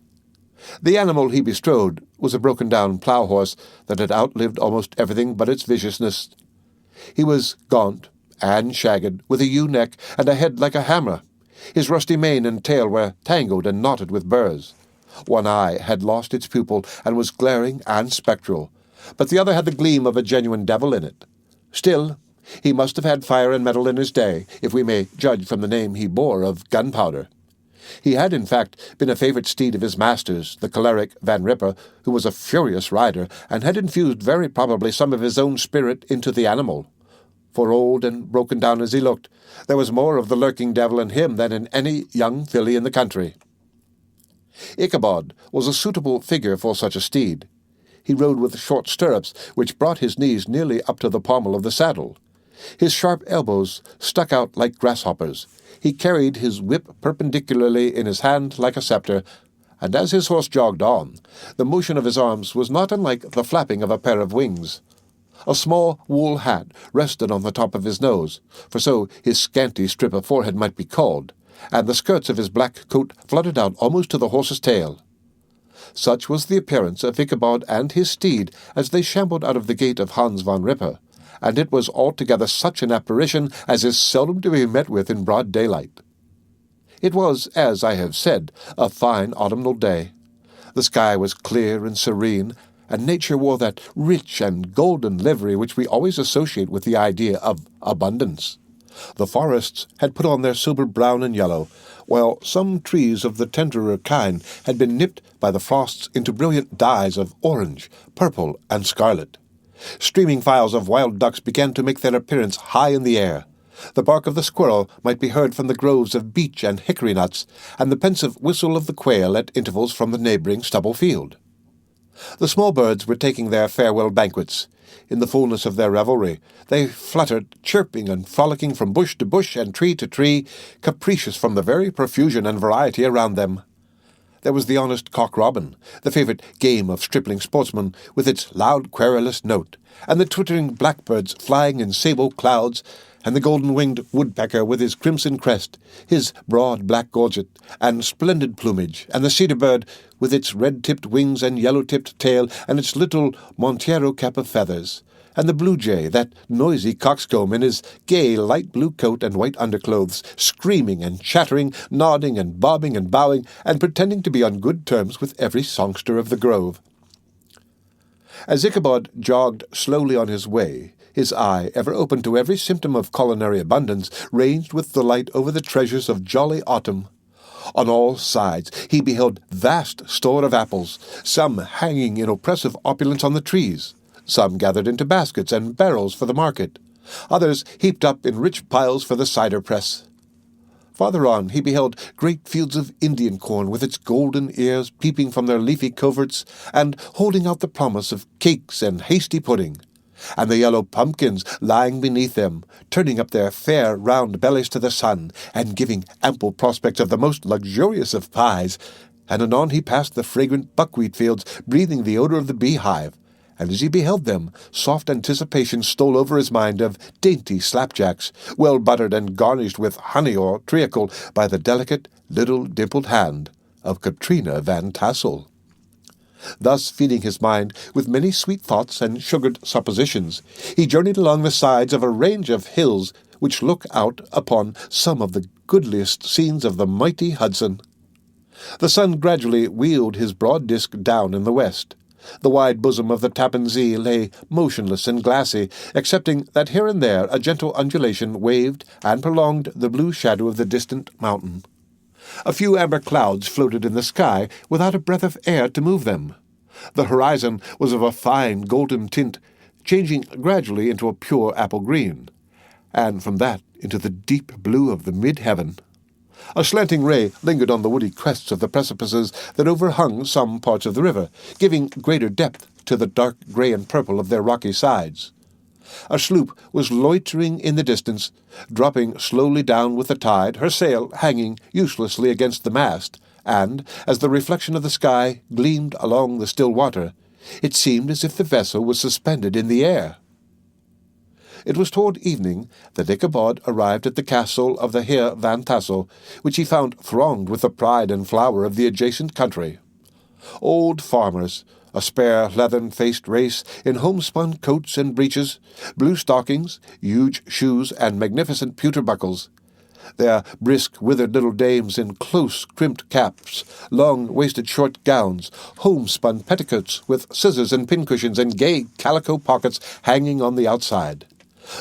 The animal he bestrode was a broken-down plough-horse that had outlived almost everything but its viciousness. He was gaunt and shagged, with a ewe-neck and a head like a hammer. His rusty mane and tail were tangled and knotted with burrs. One eye had lost its pupil and was glaring and spectral, but the other had the gleam of a genuine devil in it. Still, he must have had fire and metal in his day, if we may judge from the name he bore of gunpowder. He had, in fact, been a favourite steed of his master's, the choleric Van Ripper, who was a furious rider, and had infused very probably some of his own spirit into the animal. For old and broken down as he looked, there was more of the lurking devil in him than in any young filly in the country. Ichabod was a suitable figure for such a steed. He rode with short stirrups, which brought his knees nearly up to the pommel of the saddle. His sharp elbows stuck out like grasshoppers. He carried his whip perpendicularly in his hand like a sceptre, and as his horse jogged on, the motion of his arms was not unlike the flapping of a pair of wings. A small wool hat rested on the top of his nose, for so his scanty strip of forehead might be called, and the skirts of his black coat fluttered out almost to the horse's tail. Such was the appearance of Ichabod and his steed as they shambled out of the gate of Hans Van Ripper, and it was altogether such an apparition as is seldom to be met with in broad daylight. It was, as I have said, a fine autumnal day. The sky was clear and serene, and nature wore that rich and golden livery which we always associate with the idea of abundance. The forests had put on their sober brown and yellow, while some trees of the tenderer kind had been nipped by the frosts into brilliant dyes of orange, purple, and scarlet. Streaming files of wild ducks began to make their appearance high in the air. The bark of the squirrel might be heard from the groves of beech and hickory nuts, and the pensive whistle of the quail at intervals from the neighbouring stubble field. The small birds were taking their farewell banquets. In the fullness of their revelry, they fluttered, chirping and frolicking from bush to bush and tree to tree, capricious from the very profusion and variety around them. There was the honest cock-robin, the favourite game of stripling sportsmen, with its loud querulous note, and the twittering blackbirds flying in sable clouds, and the golden-winged woodpecker with his crimson crest, his broad black gorget, and splendid plumage, and the cedar-bird with its red-tipped wings and yellow-tipped tail, and its little Montero cap of feathers, and the blue-jay, that noisy coxcomb in his gay light-blue coat and white underclothes, screaming and chattering, nodding and bobbing and bowing, and pretending to be on good terms with every songster of the grove. As Ichabod jogged slowly on his way, his eye, ever open to every symptom of culinary abundance, ranged with delight over the treasures of jolly autumn. On all sides he beheld vast store of apples, some hanging in oppressive opulence on the trees, some gathered into baskets and barrels for the market, others heaped up in rich piles for the cider press. Farther on he beheld great fields of Indian corn with its golden ears peeping from their leafy coverts and holding out the promise of cakes and hasty pudding, and the yellow pumpkins lying beneath them, turning up their fair round bellies to the sun, and giving ample prospects of the most luxurious of pies. And anon he passed the fragrant buckwheat fields, breathing the odour of the beehive, and as he beheld them, soft anticipation stole over his mind of dainty slapjacks, well buttered and garnished with honey or treacle by the delicate little dimpled hand of Katrina Van Tassel. Thus feeding his mind with many sweet thoughts and sugared suppositions, he journeyed along the sides of a range of hills which look out upon some of the goodliest scenes of the mighty Hudson. The sun gradually wheeled his broad disk down in the west. The wide bosom of the Tappan Zee lay motionless and glassy, excepting that here and there a gentle undulation waved and prolonged the blue shadow of the distant mountain. A few amber clouds floated in the sky without a breath of air to move them. The horizon was of a fine golden tint, changing gradually into a pure apple green, and from that into the deep blue of the mid-heaven. A slanting ray lingered on the woody crests of the precipices that overhung some parts of the river, giving greater depth to the dark grey and purple of their rocky sides. A sloop was loitering in the distance, dropping slowly down with the tide, her sail hanging uselessly against the mast, and, as the reflection of the sky gleamed along the still water, it seemed as if the vessel was suspended in the air. It was toward evening that Ichabod arrived at the castle of the Heer Van Tassel, which he found thronged with the pride and flower of the adjacent country. Old farmers, a spare leathern-faced race in homespun coats and breeches, blue stockings, huge shoes, and magnificent pewter buckles, their brisk, withered little dames in close, crimped caps, long-waisted short gowns, homespun petticoats with scissors and pincushions and gay calico pockets hanging on the outside.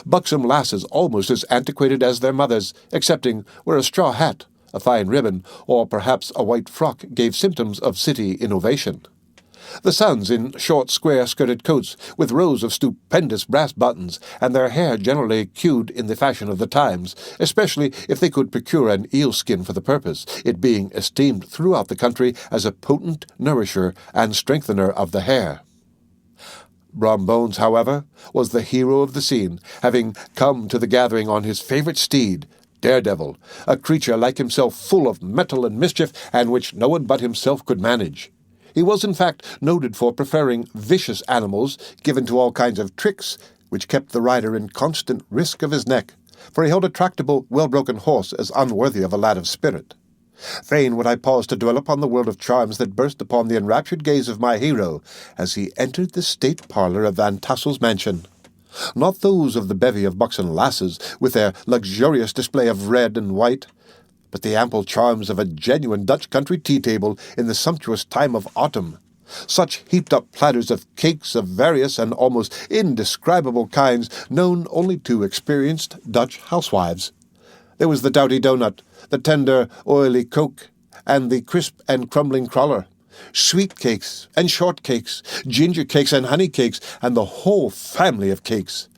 buxom lasses almost as antiquated as their mothers, excepting where a straw hat, a fine ribbon, or perhaps a white frock gave symptoms of city innovation. The sons in short square-skirted coats with rows of stupendous brass buttons, and their hair generally queued in the fashion of the times, especially if they could procure an eel-skin for the purpose, it being esteemed throughout the country as a potent nourisher and strengthener of the hair. Brom Bones, however, was the hero of the scene, having come to the gathering on his favourite steed, Daredevil, a creature like himself full of mettle and mischief, and which no one but himself could manage. He was, in fact, noted for preferring vicious animals, given to all kinds of tricks, which kept the rider in constant risk of his neck, for he held a tractable, well-broken horse as unworthy of a lad of spirit. Fain would I pause to dwell upon the world of charms that burst upon the enraptured gaze of my hero as he entered the state parlour of Van Tassel's mansion. Not those of the bevy of buxom lasses, with their luxurious display of red and white, but the ample charms of a genuine Dutch country tea-table in the sumptuous time of autumn. Such heaped-up platters of cakes of various and almost indescribable kinds, known only to experienced Dutch housewives. There was the doughty doughnut, the tender, oily coke, and the crisp and crumbling cruller, sweet cakes and short cakes, ginger cakes and honey cakes, and the whole family of cakes.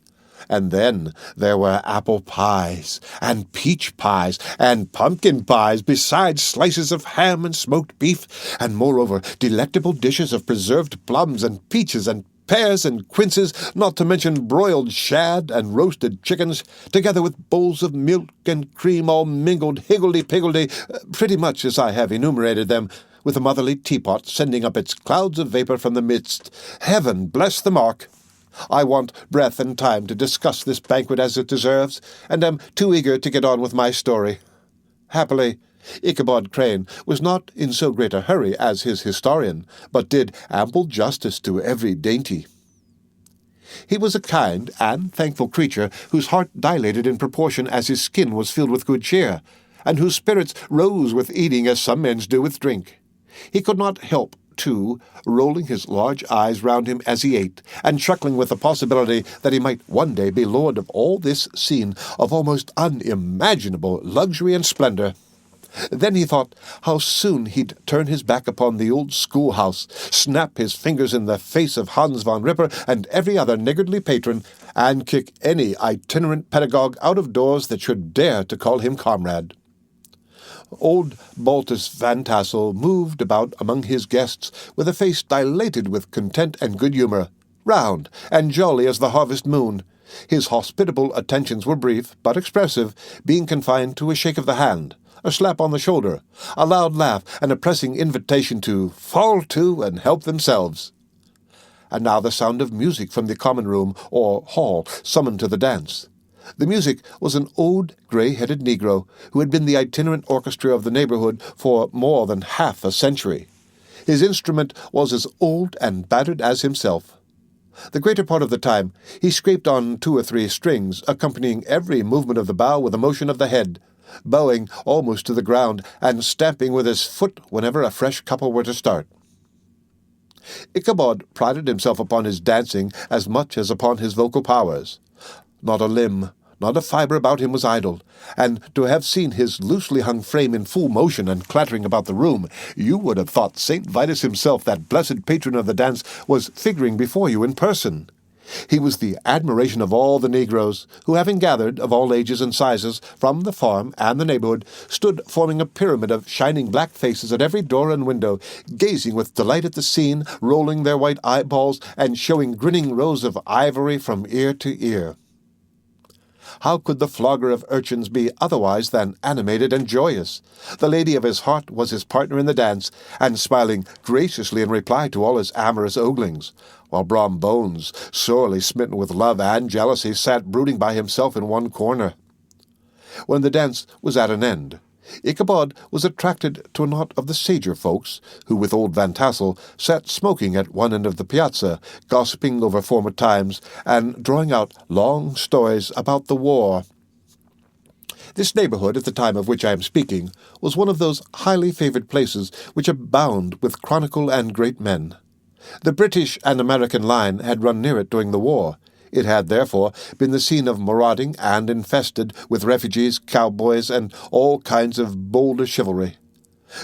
And then there were apple pies, and peach pies, and pumpkin pies, besides slices of ham and smoked beef, and moreover delectable dishes of preserved plums and peaches and pears and quinces, not to mention broiled shad and roasted chickens, together with bowls of milk and cream all mingled higgledy-piggledy, pretty much as I have enumerated them, with a motherly teapot sending up its clouds of vapour from the midst. Heaven bless the mark! I want breath and time to discuss this banquet as it deserves, and am too eager to get on with my story. Happily, Ichabod Crane was not in so great a hurry as his historian, but did ample justice to every dainty. He was a kind and thankful creature, whose heart dilated in proportion as his skin was filled with good cheer, and whose spirits rose with eating as some men's do with drink. He could not help, too, rolling his large eyes round him as he ate, and chuckling with the possibility that he might one day be lord of all this scene of almost unimaginable luxury and splendour. Then he thought how soon he'd turn his back upon the old schoolhouse, snap his fingers in the face of Hans von Ripper and every other niggardly patron, and kick any itinerant pedagogue out of doors that should dare to call him comrade. Old Baltus Van Tassel moved about among his guests with a face dilated with content and good humour, round and jolly as the harvest moon. His hospitable attentions were brief, but expressive, being confined to a shake of the hand, a slap on the shoulder, a loud laugh, and a pressing invitation to fall to and help themselves. And now the sound of music from the common room or hall summoned to the dance. The music was an old, grey-headed Negro who had been the itinerant orchestra of the neighbourhood for more than half a century. His instrument was as old and battered as himself. The greater part of the time he scraped on 2 or 3 strings, accompanying every movement of the bow with a motion of the head, bowing almost to the ground and stamping with his foot whenever a fresh couple were to start. Ichabod prided himself upon his dancing as much as upon his vocal powers. Not a limb, not a fibre about him was idle, and to have seen his loosely hung frame in full motion and clattering about the room, you would have thought St. Vitus himself, that blessed patron of the dance, was figuring before you in person. He was the admiration of all the negroes, who, having gathered, of all ages and sizes, from the farm and the neighbourhood, stood forming a pyramid of shining black faces at every door and window, gazing with delight at the scene, rolling their white eyeballs, and showing grinning rows of ivory from ear to ear. How could the flogger of urchins be otherwise than animated and joyous? The lady of his heart was his partner in the dance, and smiling graciously in reply to all his amorous oglings, while Brom Bones, sorely smitten with love and jealousy, sat brooding by himself in one corner. When the dance was at an end, Ichabod was attracted to a knot of the sager folks, who with old Van Tassel sat smoking at one end of the piazza, gossiping over former times, and drawing out long stories about the war. This neighbourhood, at the time of which I am speaking, was one of those highly favoured places which abound with chronicle and great men. The British and American line had run near it during the war. It had, therefore, been the scene of marauding and infested with refugees, cowboys, and all kinds of bolder chivalry.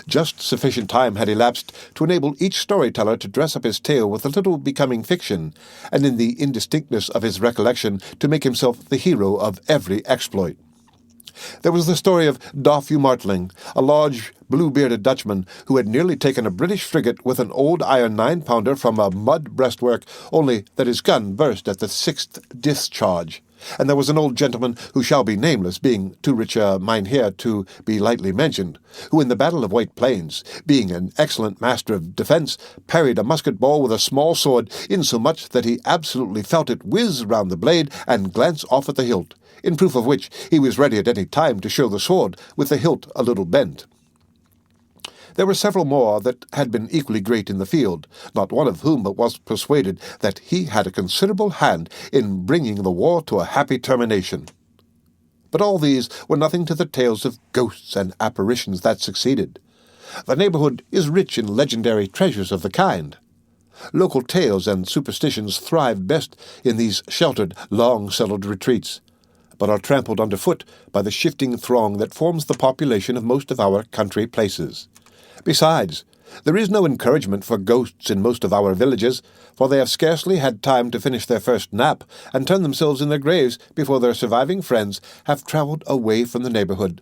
Just sufficient time had elapsed to enable each storyteller to dress up his tale with a little becoming fiction, and in the indistinctness of his recollection to make himself the hero of every exploit. There was the story of Doffue Martling, a large, blue-bearded Dutchman who had nearly taken a British frigate with an old iron 9-pounder from a mud breastwork, only that his gun burst at the 6th discharge. And there was an old gentleman who shall be nameless, being too rich a mynheer to be lightly mentioned, who in the Battle of White Plains, being an excellent master of defence, parried a musket ball with a small sword, insomuch that he absolutely felt it whiz round the blade and glance off at the hilt, in proof of which he was ready at any time to show the sword, with the hilt a little bent. There were several more that had been equally great in the field, not one of whom but was persuaded that he had a considerable hand in bringing the war to a happy termination. But all these were nothing to the tales of ghosts and apparitions that succeeded. The neighbourhood is rich in legendary treasures of the kind. Local tales and superstitions thrive best in these sheltered, long-settled retreats, but are trampled underfoot by the shifting throng that forms the population of most of our country places. Besides, there is no encouragement for ghosts in most of our villages, for they have scarcely had time to finish their first nap and turn themselves in their graves before their surviving friends have travelled away from the neighbourhood,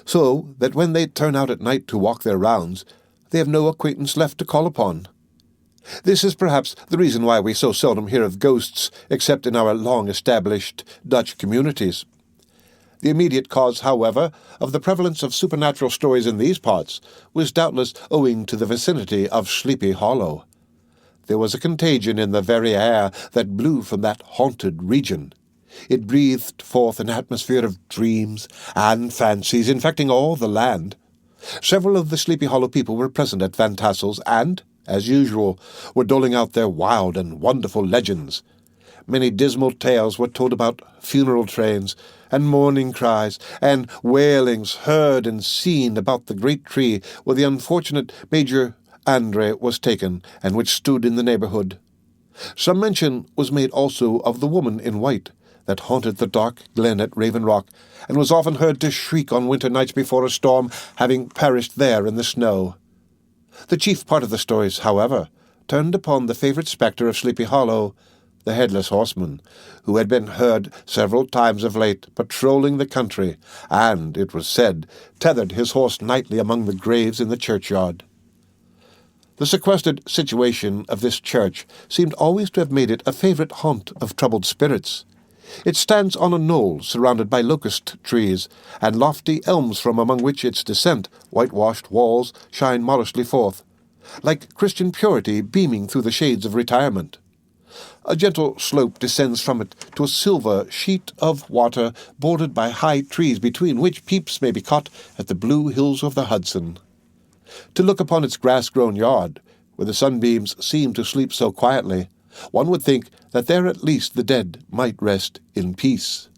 so that when they turn out at night to walk their rounds, they have no acquaintance left to call upon. This is perhaps the reason why we so seldom hear of ghosts except in our long-established Dutch communities. The immediate cause, however, of the prevalence of supernatural stories in these parts was doubtless owing to the vicinity of Sleepy Hollow. There was a contagion in the very air that blew from that haunted region. It breathed forth an atmosphere of dreams and fancies infecting all the land. Several of the Sleepy Hollow people were present at Van Tassel's and, as usual, were doling out their wild and wonderful legends. Many dismal tales were told about funeral trains, and mourning cries, and wailings heard and seen about the great tree where the unfortunate Major Andre was taken, and which stood in the neighbourhood. Some mention was made also of the woman in white that haunted the dark glen at Raven Rock, and was often heard to shriek on winter nights before a storm, having perished there in the snow. The chief part of the stories, however, turned upon the favourite spectre of Sleepy Hollow, the headless horseman, who had been heard several times of late patrolling the country, and, it was said, tethered his horse nightly among the graves in the churchyard. The sequestered situation of this church seemed always to have made it a favourite haunt of troubled spirits. It stands on a knoll surrounded by locust trees, and lofty elms from among which its descent, whitewashed walls, shine modestly forth, like Christian purity beaming through the shades of retirement. A gentle slope descends from it to a silver sheet of water bordered by high trees between which peeps may be caught at the blue hills of the Hudson. To look upon its grass-grown yard, where the sunbeams seem to sleep so quietly, one would think that there at least the dead might rest in peace.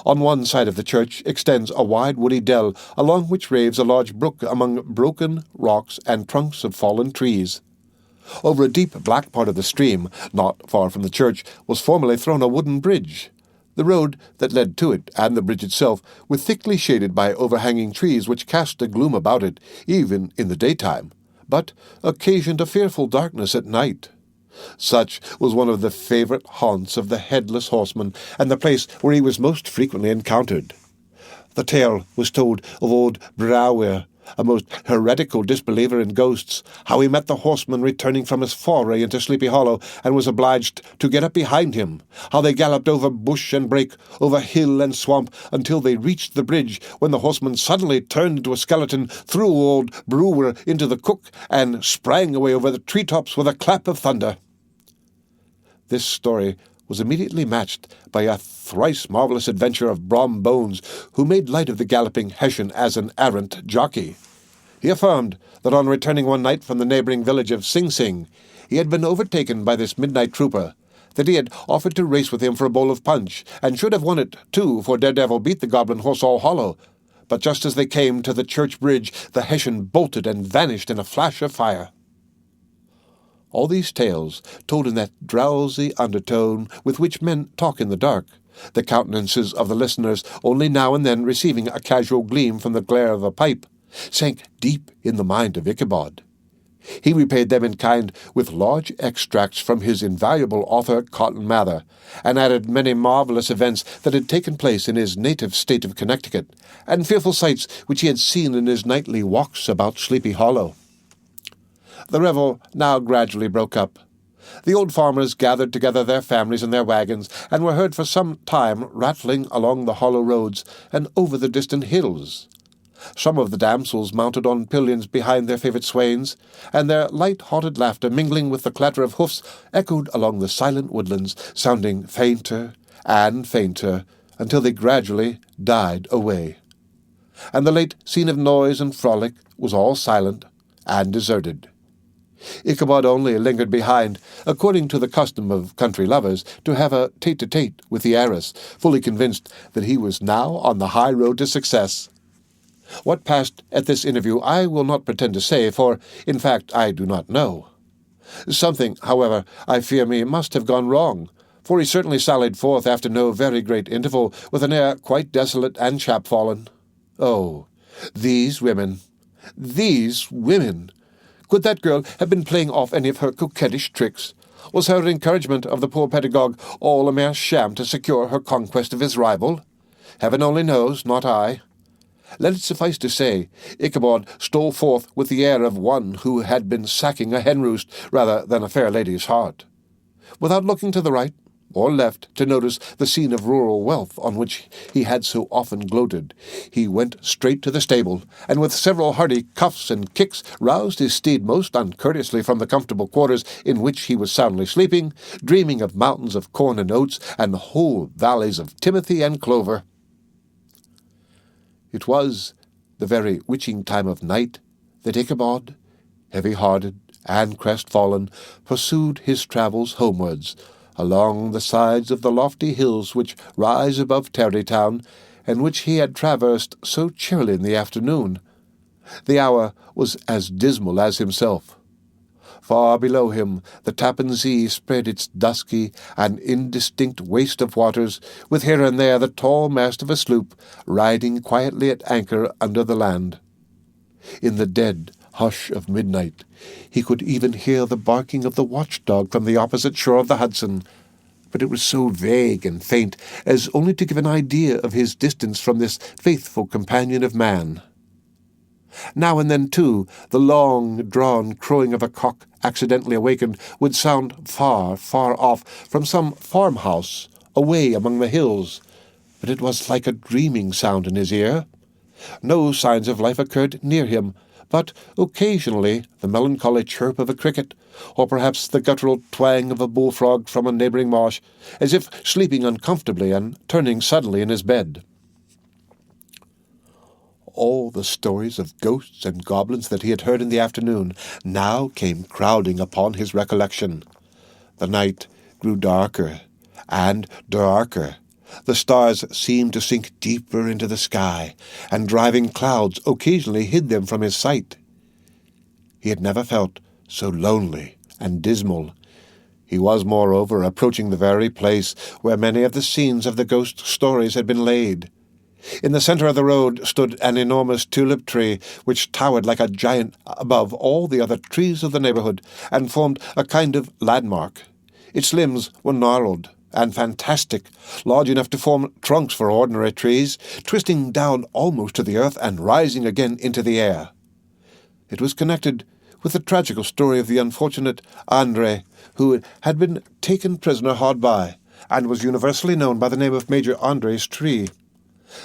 On one side of the church extends a wide woody dell, along which raves a large brook among broken rocks and trunks of fallen trees. Over a deep black part of the stream, not far from the church, was formerly thrown a wooden bridge. The road that led to it, and the bridge itself, were thickly shaded by overhanging trees which cast a gloom about it, even in the daytime, but occasioned a fearful darkness at night. Such was one of the favourite haunts of the headless horseman, and the place where he was most frequently encountered. The tale was told of old Brouwer, a most heretical disbeliever in ghosts, how he met the horseman returning from his foray into Sleepy Hollow, and was obliged to get up behind him, how they galloped over bush and brake, over hill and swamp, until they reached the bridge, when the horseman suddenly turned into a skeleton, threw old Brewer into the cook, and sprang away over the treetops with a clap of thunder. This story was immediately matched by a thrice marvellous adventure of Brom Bones, who made light of the galloping Hessian as an arrant jockey. He affirmed that on returning one night from the neighbouring village of Sing Sing, he had been overtaken by this midnight trooper, that he had offered to race with him for a bowl of punch, and should have won it, too, for Daredevil beat the goblin horse all hollow. But just as they came to the church bridge, the Hessian bolted and vanished in a flash of fire. All these tales, told in that drowsy undertone with which men talk in the dark, the countenances of the listeners only now and then receiving a casual gleam from the glare of a pipe, sank deep in the mind of Ichabod. He repaid them in kind with large extracts from his invaluable author Cotton Mather, and added many marvellous events that had taken place in his native state of Connecticut, and fearful sights which he had seen in his nightly walks about Sleepy Hollow. The revel now gradually broke up. The old farmers gathered together their families and their wagons, and were heard for some time rattling along the hollow roads and over the distant hills. Some of the damsels mounted on pillions behind their favourite swains, and their light-hearted laughter, mingling with the clatter of hoofs, echoed along the silent woodlands, sounding fainter and fainter, until they gradually died away. And the late scene of noise and frolic was all silent and deserted. Ichabod only lingered behind, according to the custom of country lovers, to have a tete-a-tete with the heiress, fully convinced that he was now on the high road to success. What passed at this interview I will not pretend to say, for, in fact, I do not know. Something, however, I fear me, must have gone wrong, for he certainly sallied forth after no very great interval, with an air quite desolate and chapfallen. Oh, these women! These women! Could that girl have been playing off any of her coquettish tricks? Was her encouragement of the poor pedagogue all a mere sham to secure her conquest of his rival? Heaven only knows, not I. Let it suffice to say, Ichabod stole forth with the air of one who had been sacking a hen-roost rather than a fair lady's heart. Without looking to the right or left to notice the scene of rural wealth on which he had so often gloated, he went straight to the stable, and with several hearty cuffs and kicks roused his steed most uncourteously from the comfortable quarters in which he was soundly sleeping, dreaming of mountains of corn and oats, and whole valleys of timothy and clover. It was the very witching time of night that Ichabod, heavy-hearted and crestfallen, pursued his travels homewards, along the sides of the lofty hills which rise above Tarry Town, and which he had traversed so cheerily in the afternoon. The hour was as dismal as himself. Far below him the Tappan Zee spread its dusky and indistinct waste of waters, with here and there the tall mast of a sloop riding quietly at anchor under the land. In the dead hush of midnight he could even hear the barking of the watchdog from the opposite shore of the Hudson, but it was so vague and faint as only to give an idea of his distance from this faithful companion of man. Now and then, too, the long-drawn crowing of a cock accidentally awakened would sound far, far off from some farmhouse away among the hills, but it was like a dreaming sound in his ear. No signs of life occurred near him, but occasionally the melancholy chirp of a cricket, or perhaps the guttural twang of a bullfrog from a neighbouring marsh, as if sleeping uncomfortably and turning suddenly in his bed. All the stories of ghosts and goblins that he had heard in the afternoon now came crowding upon his recollection. The night grew darker and darker. The stars seemed to sink deeper into the sky, and driving clouds occasionally hid them from his sight. He had never felt so lonely and dismal. He was, moreover, approaching the very place where many of the scenes of the ghost stories had been laid. In the centre of the road stood an enormous tulip tree, which towered like a giant above all the other trees of the neighbourhood, and formed a kind of landmark. Its limbs were gnarled and fantastic, large enough to form trunks for ordinary trees, twisting down almost to the earth and rising again into the air. It was connected with the tragical story of the unfortunate Andre, who had been taken prisoner hard by, and was universally known by the name of Major Andre's tree.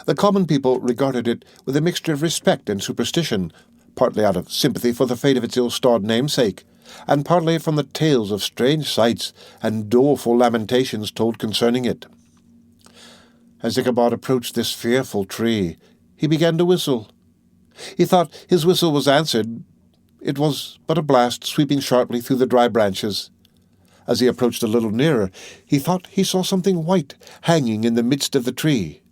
The common people regarded it with a mixture of respect and superstition, partly out of sympathy for the fate of its ill-starred namesake, and partly from the tales of strange sights and doleful lamentations told concerning it. As Ichabod approached this fearful tree, he began to whistle. He thought his whistle was answered. It was but a blast sweeping sharply through the dry branches. As he approached a little nearer, he thought he saw something white hanging in the midst of the tree.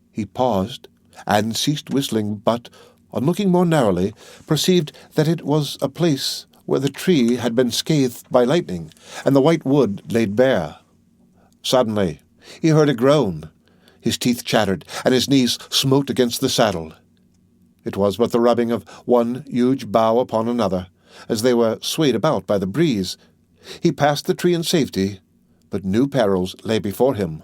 He paused and ceased whistling, but, on looking more narrowly, perceived that it was a place where the tree had been scathed by lightning, and the white wood laid bare. Suddenly he heard a groan. His teeth chattered, and his knees smote against the saddle. It was but the rubbing of one huge bough upon another, as they were swayed about by the breeze. He passed the tree in safety, but new perils lay before him.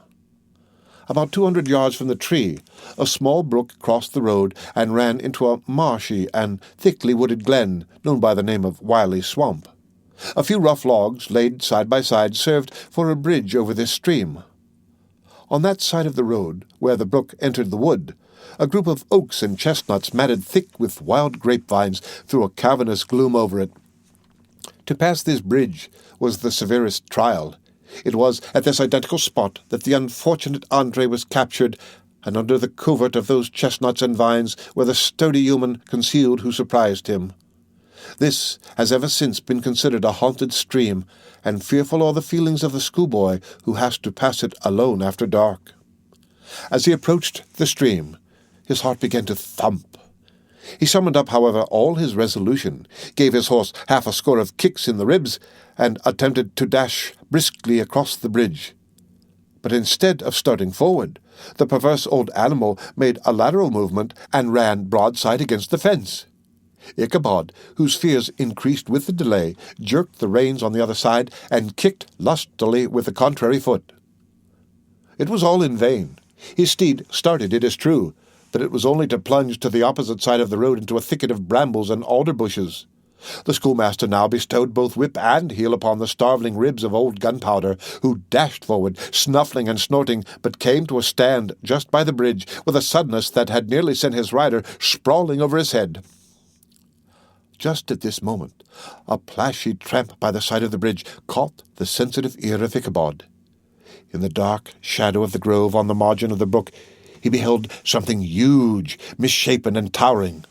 About 200 yards from the tree, a small brook crossed the road and ran into a marshy and thickly wooded glen known by the name of Wily Swamp. A few rough logs, laid side by side, served for a bridge over this stream. On that side of the road, where the brook entered the wood, a group of oaks and chestnuts matted thick with wild grapevines threw a cavernous gloom over it. To pass this bridge was the severest trial. It was at this identical spot that the unfortunate Andre was captured, and under the covert of those chestnuts and vines were the sturdy human concealed who surprised him. This has ever since been considered a haunted stream, and fearful are the feelings of the schoolboy who has to pass it alone after dark. As he approached the stream, his heart began to thump. He summoned up, however, all his resolution, gave his horse half a score of kicks in the ribs, and attempted to dash briskly across the bridge. But instead of starting forward, the perverse old animal made a lateral movement and ran broadside against the fence. Ichabod, whose fears increased with the delay, jerked the reins on the other side and kicked lustily with the contrary foot. It was all in vain. His steed started, it is true, but it was only to plunge to the opposite side of the road into a thicket of brambles and alder bushes. The schoolmaster now bestowed both whip and heel upon the starveling ribs of old Gunpowder, who dashed forward, snuffling and snorting, but came to a stand just by the bridge with a suddenness that had nearly sent his rider sprawling over his head. Just at this moment, a plashy tramp by the side of the bridge caught the sensitive ear of Ichabod. In the dark shadow of the grove on the margin of the brook, he beheld something huge, misshapen, and towering.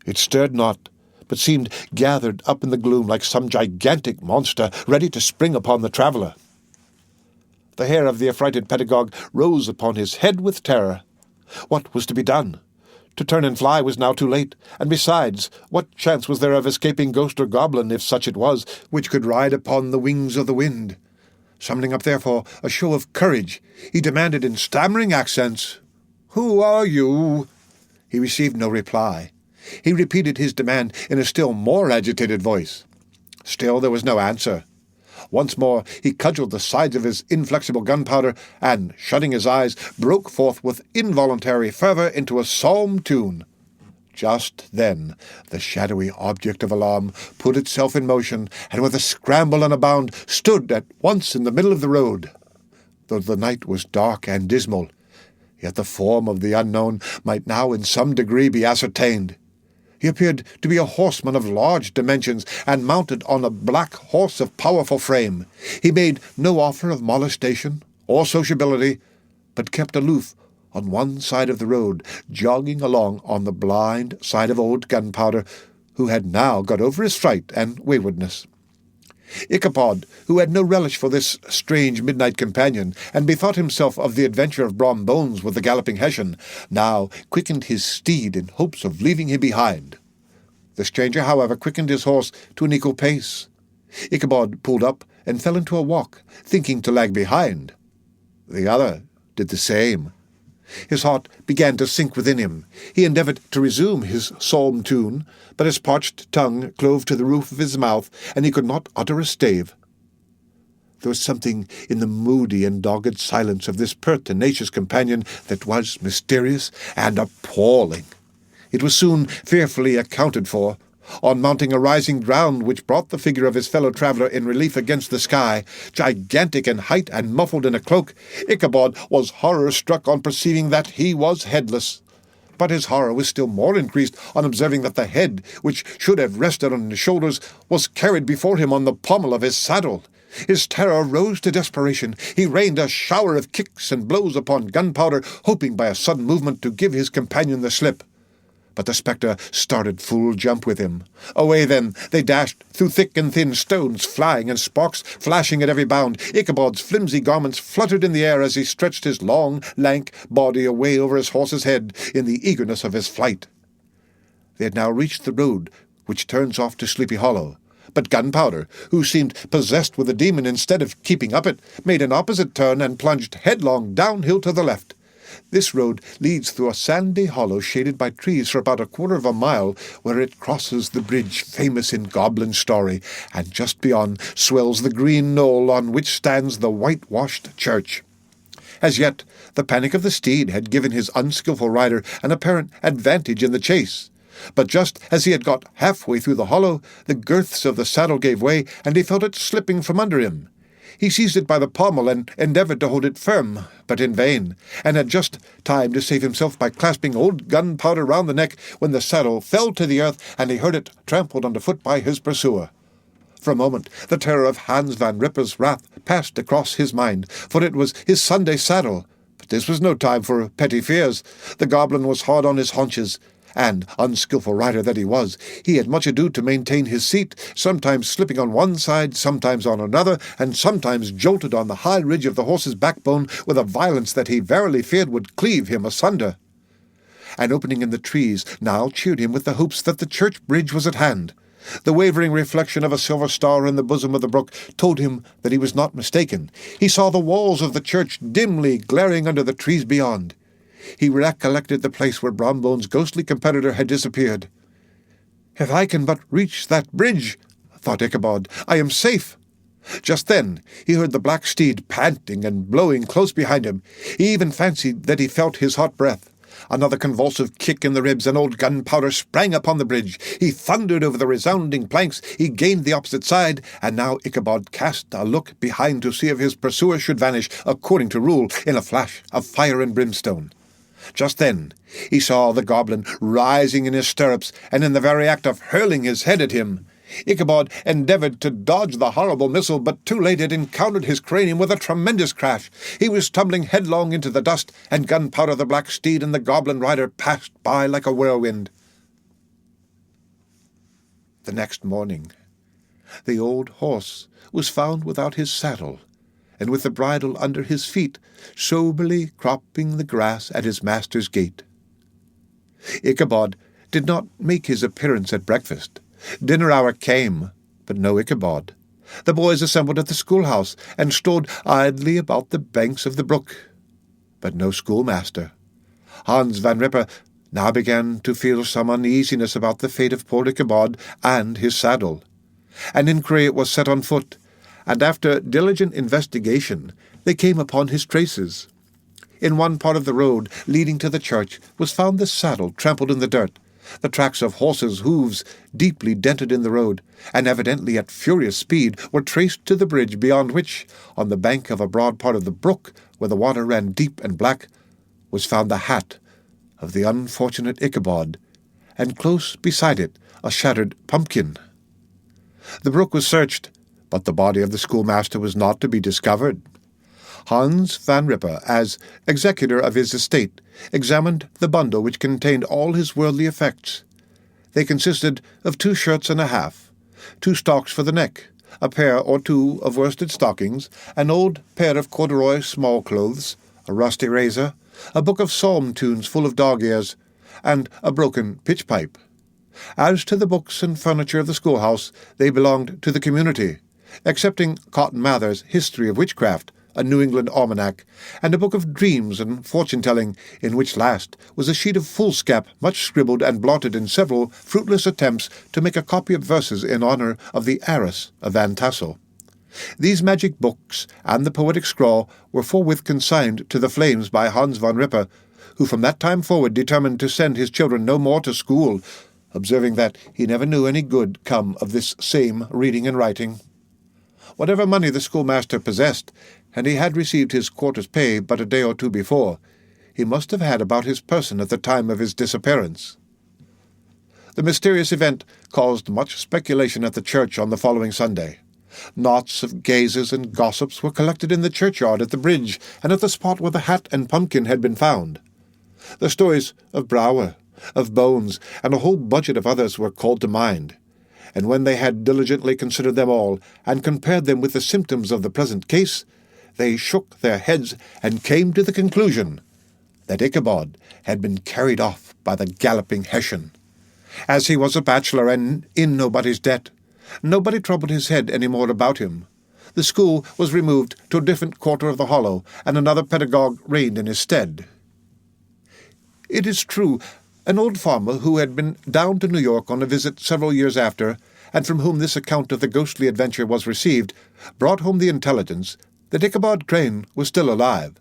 It stirred not, but seemed gathered up in the gloom like some gigantic monster ready to spring upon the traveller. The hair of the affrighted pedagogue rose upon his head with terror. What was to be done? To turn and fly was now too late, and besides, what chance was there of escaping ghost or goblin, if such it was, which could ride upon the wings of the wind? Summoning up, therefore, a show of courage, he demanded in stammering accents, "Who are you?" He received no reply. He repeated his demand in a still more agitated voice. Still there was no answer. Once more he cudgelled the sides of his inflexible gunpowder, and, shutting his eyes, broke forth with involuntary fervour into a psalm tune. Just then the shadowy object of alarm put itself in motion, and with a scramble and a bound stood at once in the middle of the road. Though the night was dark and dismal, yet the form of the unknown might now in some degree be ascertained. He appeared to be a horseman of large dimensions, and mounted on a black horse of powerful frame. He made no offer of molestation or sociability, but kept aloof on one side of the road, jogging along on the blind side of old Gunpowder, who had now got over his fright and waywardness. Ichabod, who had no relish for this strange midnight companion, and bethought himself of the adventure of Brom Bones with the galloping Hessian, now quickened his steed in hopes of leaving him behind. The stranger, however, quickened his horse to an equal pace. Ichabod pulled up and fell into a walk, thinking to lag behind. The other did the same. His heart began to sink within him. He endeavoured to resume his psalm tune, but his parched tongue clove to the roof of his mouth, and he could not utter a stave. There was something in the moody and dogged silence of this pertinacious companion that was mysterious and appalling. It was soon fearfully accounted for. On mounting a rising ground which brought the figure of his fellow traveller in relief against the sky, gigantic in height and muffled in a cloak, Ichabod was horror-struck on perceiving that he was headless. But his horror was still more increased on observing that the head, which should have rested on his shoulders, was carried before him on the pommel of his saddle. His terror rose to desperation. He rained a shower of kicks and blows upon Gunpowder, hoping by a sudden movement to give his companion the slip. But the spectre started full jump with him. Away then they dashed, through thick and thin, stones flying and sparks flashing at every bound. Ichabod's flimsy garments fluttered in the air as he stretched his long, lank body away over his horse's head in the eagerness of his flight. They had now reached the road which turns off to Sleepy Hollow, But Gunpowder, who seemed possessed with a demon instead of keeping up it, made an opposite turn and plunged headlong downhill to the left. This road leads through a sandy hollow shaded by trees for about a quarter of a mile, where it crosses the bridge famous in goblin story, and just beyond swells the green knoll on which stands the whitewashed church. As yet, the panic of the steed had given his unskilful rider an apparent advantage in the chase. But just as he had got halfway through the hollow, the girths of the saddle gave way, and he felt it slipping from under him. He seized it by the pommel and endeavoured to hold it firm, but in vain, and had just time to save himself by clasping old Gunpowder round the neck when the saddle fell to the earth and he heard it trampled underfoot by his pursuer. For a moment the terror of Hans Van Ripper's wrath passed across his mind, for it was his Sunday saddle. But this was no time for petty fears. The goblin was hard on his haunches, and, unskilful rider that he was, he had much ado to maintain his seat, sometimes slipping on one side, sometimes on another, and sometimes jolted on the high ridge of the horse's backbone with a violence that he verily feared would cleave him asunder. An opening in the trees now cheered him with the hopes that the church bridge was at hand. The wavering reflection of a silver star in the bosom of the brook told him that he was not mistaken. He saw the walls of the church dimly glaring under the trees beyond. He recollected the place where Brombone's ghostly competitor had disappeared. "If I can but reach that bridge," thought Ichabod, "I am safe." Just then he heard the black steed panting and blowing close behind him. He even fancied that he felt his hot breath. Another convulsive kick in the ribs, and old Gunpowder sprang upon the bridge. He thundered over the resounding planks. He gained the opposite side, and now Ichabod cast a look behind to see if his pursuer should vanish, according to rule, in a flash of fire and brimstone. Just then he saw the goblin rising in his stirrups, and in the very act of hurling his head at him. Ichabod endeavoured to dodge the horrible missile, but too late it encountered his cranium with a tremendous crash. He was tumbling headlong into the dust, and Gunpowder the black steed and the goblin rider passed by like a whirlwind. The next morning the old horse was found without his saddle, and with the bridle under his feet, soberly cropping the grass at his master's gate. Ichabod did not make his appearance at breakfast. Dinner hour came, but no Ichabod. The boys assembled at the schoolhouse, and strode idly about the banks of the brook, but no schoolmaster. Hans Van Ripper now began to feel some uneasiness about the fate of poor Ichabod and his saddle. An inquiry was set on foot, and after diligent investigation they came upon his traces. In one part of the road leading to the church was found the saddle trampled in the dirt, the tracks of horses' hoofs deeply dented in the road, and evidently at furious speed, were traced to the bridge beyond which, on the bank of a broad part of the brook, where the water ran deep and black, was found the hat of the unfortunate Ichabod, and close beside it a shattered pumpkin. The brook was searched, but the body of the schoolmaster was not to be discovered. Hans Van Ripper, as executor of his estate, examined the bundle which contained all his worldly effects. They consisted of 2 shirts and a half, 2 stocks for the neck, a pair or 2 of worsted stockings, an old pair of corduroy small clothes, a rusty razor, a book of psalm tunes full of dog-ears, and a broken pitch-pipe. As to the books and furniture of the schoolhouse, they belonged to the community, excepting Cotton Mather's History of Witchcraft, a New England almanac, and a book of dreams and fortune-telling, in which last was a sheet of foolscap much scribbled and blotted in several fruitless attempts to make a copy of verses in honour of the heiress of Van Tassel. These magic books and the poetic scrawl were forthwith consigned to the flames by Hans Van Ripper, who from that time forward determined to send his children no more to school, observing that he never knew any good come of this same reading and writing. Whatever money the schoolmaster possessed, and he had received his quarter's pay but a day or 2 before, he must have had about his person at the time of his disappearance. The mysterious event caused much speculation at the church on the following Sunday. Knots of gazers and gossips were collected in the churchyard, at the bridge, and at the spot where the hat and pumpkin had been found. The stories of Brower, of Bones, and a whole budget of others were called to mind, and when they had diligently considered them all, and compared them with the symptoms of the present case, they shook their heads and came to the conclusion that Ichabod had been carried off by the galloping Hessian. As he was a bachelor and in nobody's debt, Nobody troubled his head any more about him. The school was removed to a different quarter of the hollow, and another pedagogue reigned in his stead. It is true, an old farmer who had been down to New York on a visit several years after, and from whom this account of the ghostly adventure was received, brought home the intelligence that Ichabod Crane was still alive,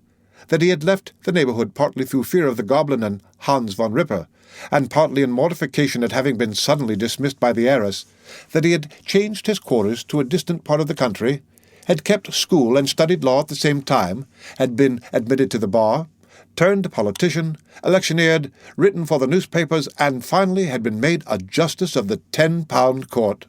that he had left the neighbourhood partly through fear of the goblin and Hans von Ripper, and partly in mortification at having been suddenly dismissed by the heiress, that he had changed his quarters to a distant part of the country, had kept school and studied law at the same time, had been admitted to the bar, turned politician, electioneered, written for the newspapers, and finally had been made a justice of the 10-pound court.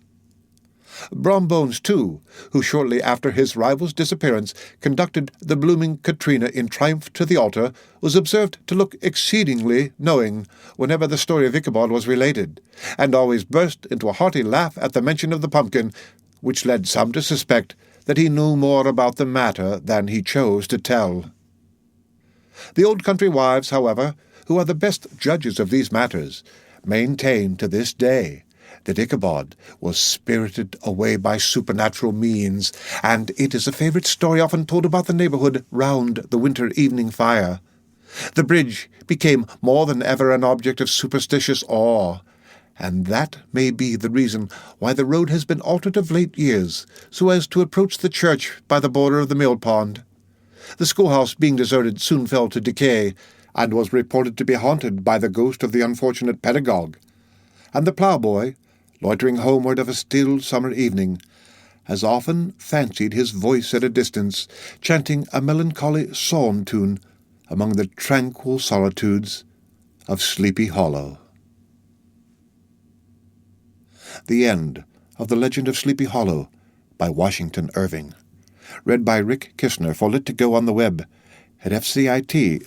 Brombones, too, who shortly after his rival's disappearance conducted the blooming Katrina in triumph to the altar, was observed to look exceedingly knowing whenever the story of Ichabod was related, and always burst into a hearty laugh at the mention of the pumpkin, which led some to suspect that he knew more about the matter than he chose to tell. The old country wives, however, who are the best judges of these matters, maintain to this day that Ichabod was spirited away by supernatural means, and it is a favourite story often told about the neighbourhood round the winter evening fire. The bridge became more than ever an object of superstitious awe, and that may be the reason why the road has been altered of late years, so as to approach the church by the border of the mill pond. The schoolhouse, being deserted, soon fell to decay, and was reported to be haunted by the ghost of the unfortunate pedagogue, and the ploughboy, loitering homeward of a still summer evening, has often fancied his voice at a distance, chanting a melancholy psalm tune among the tranquil solitudes of Sleepy Hollow. The End of The Legend of Sleepy Hollow by Washington Irving. Read by Rick Kistner for Lit2Go on the web at fcit.usf.edu.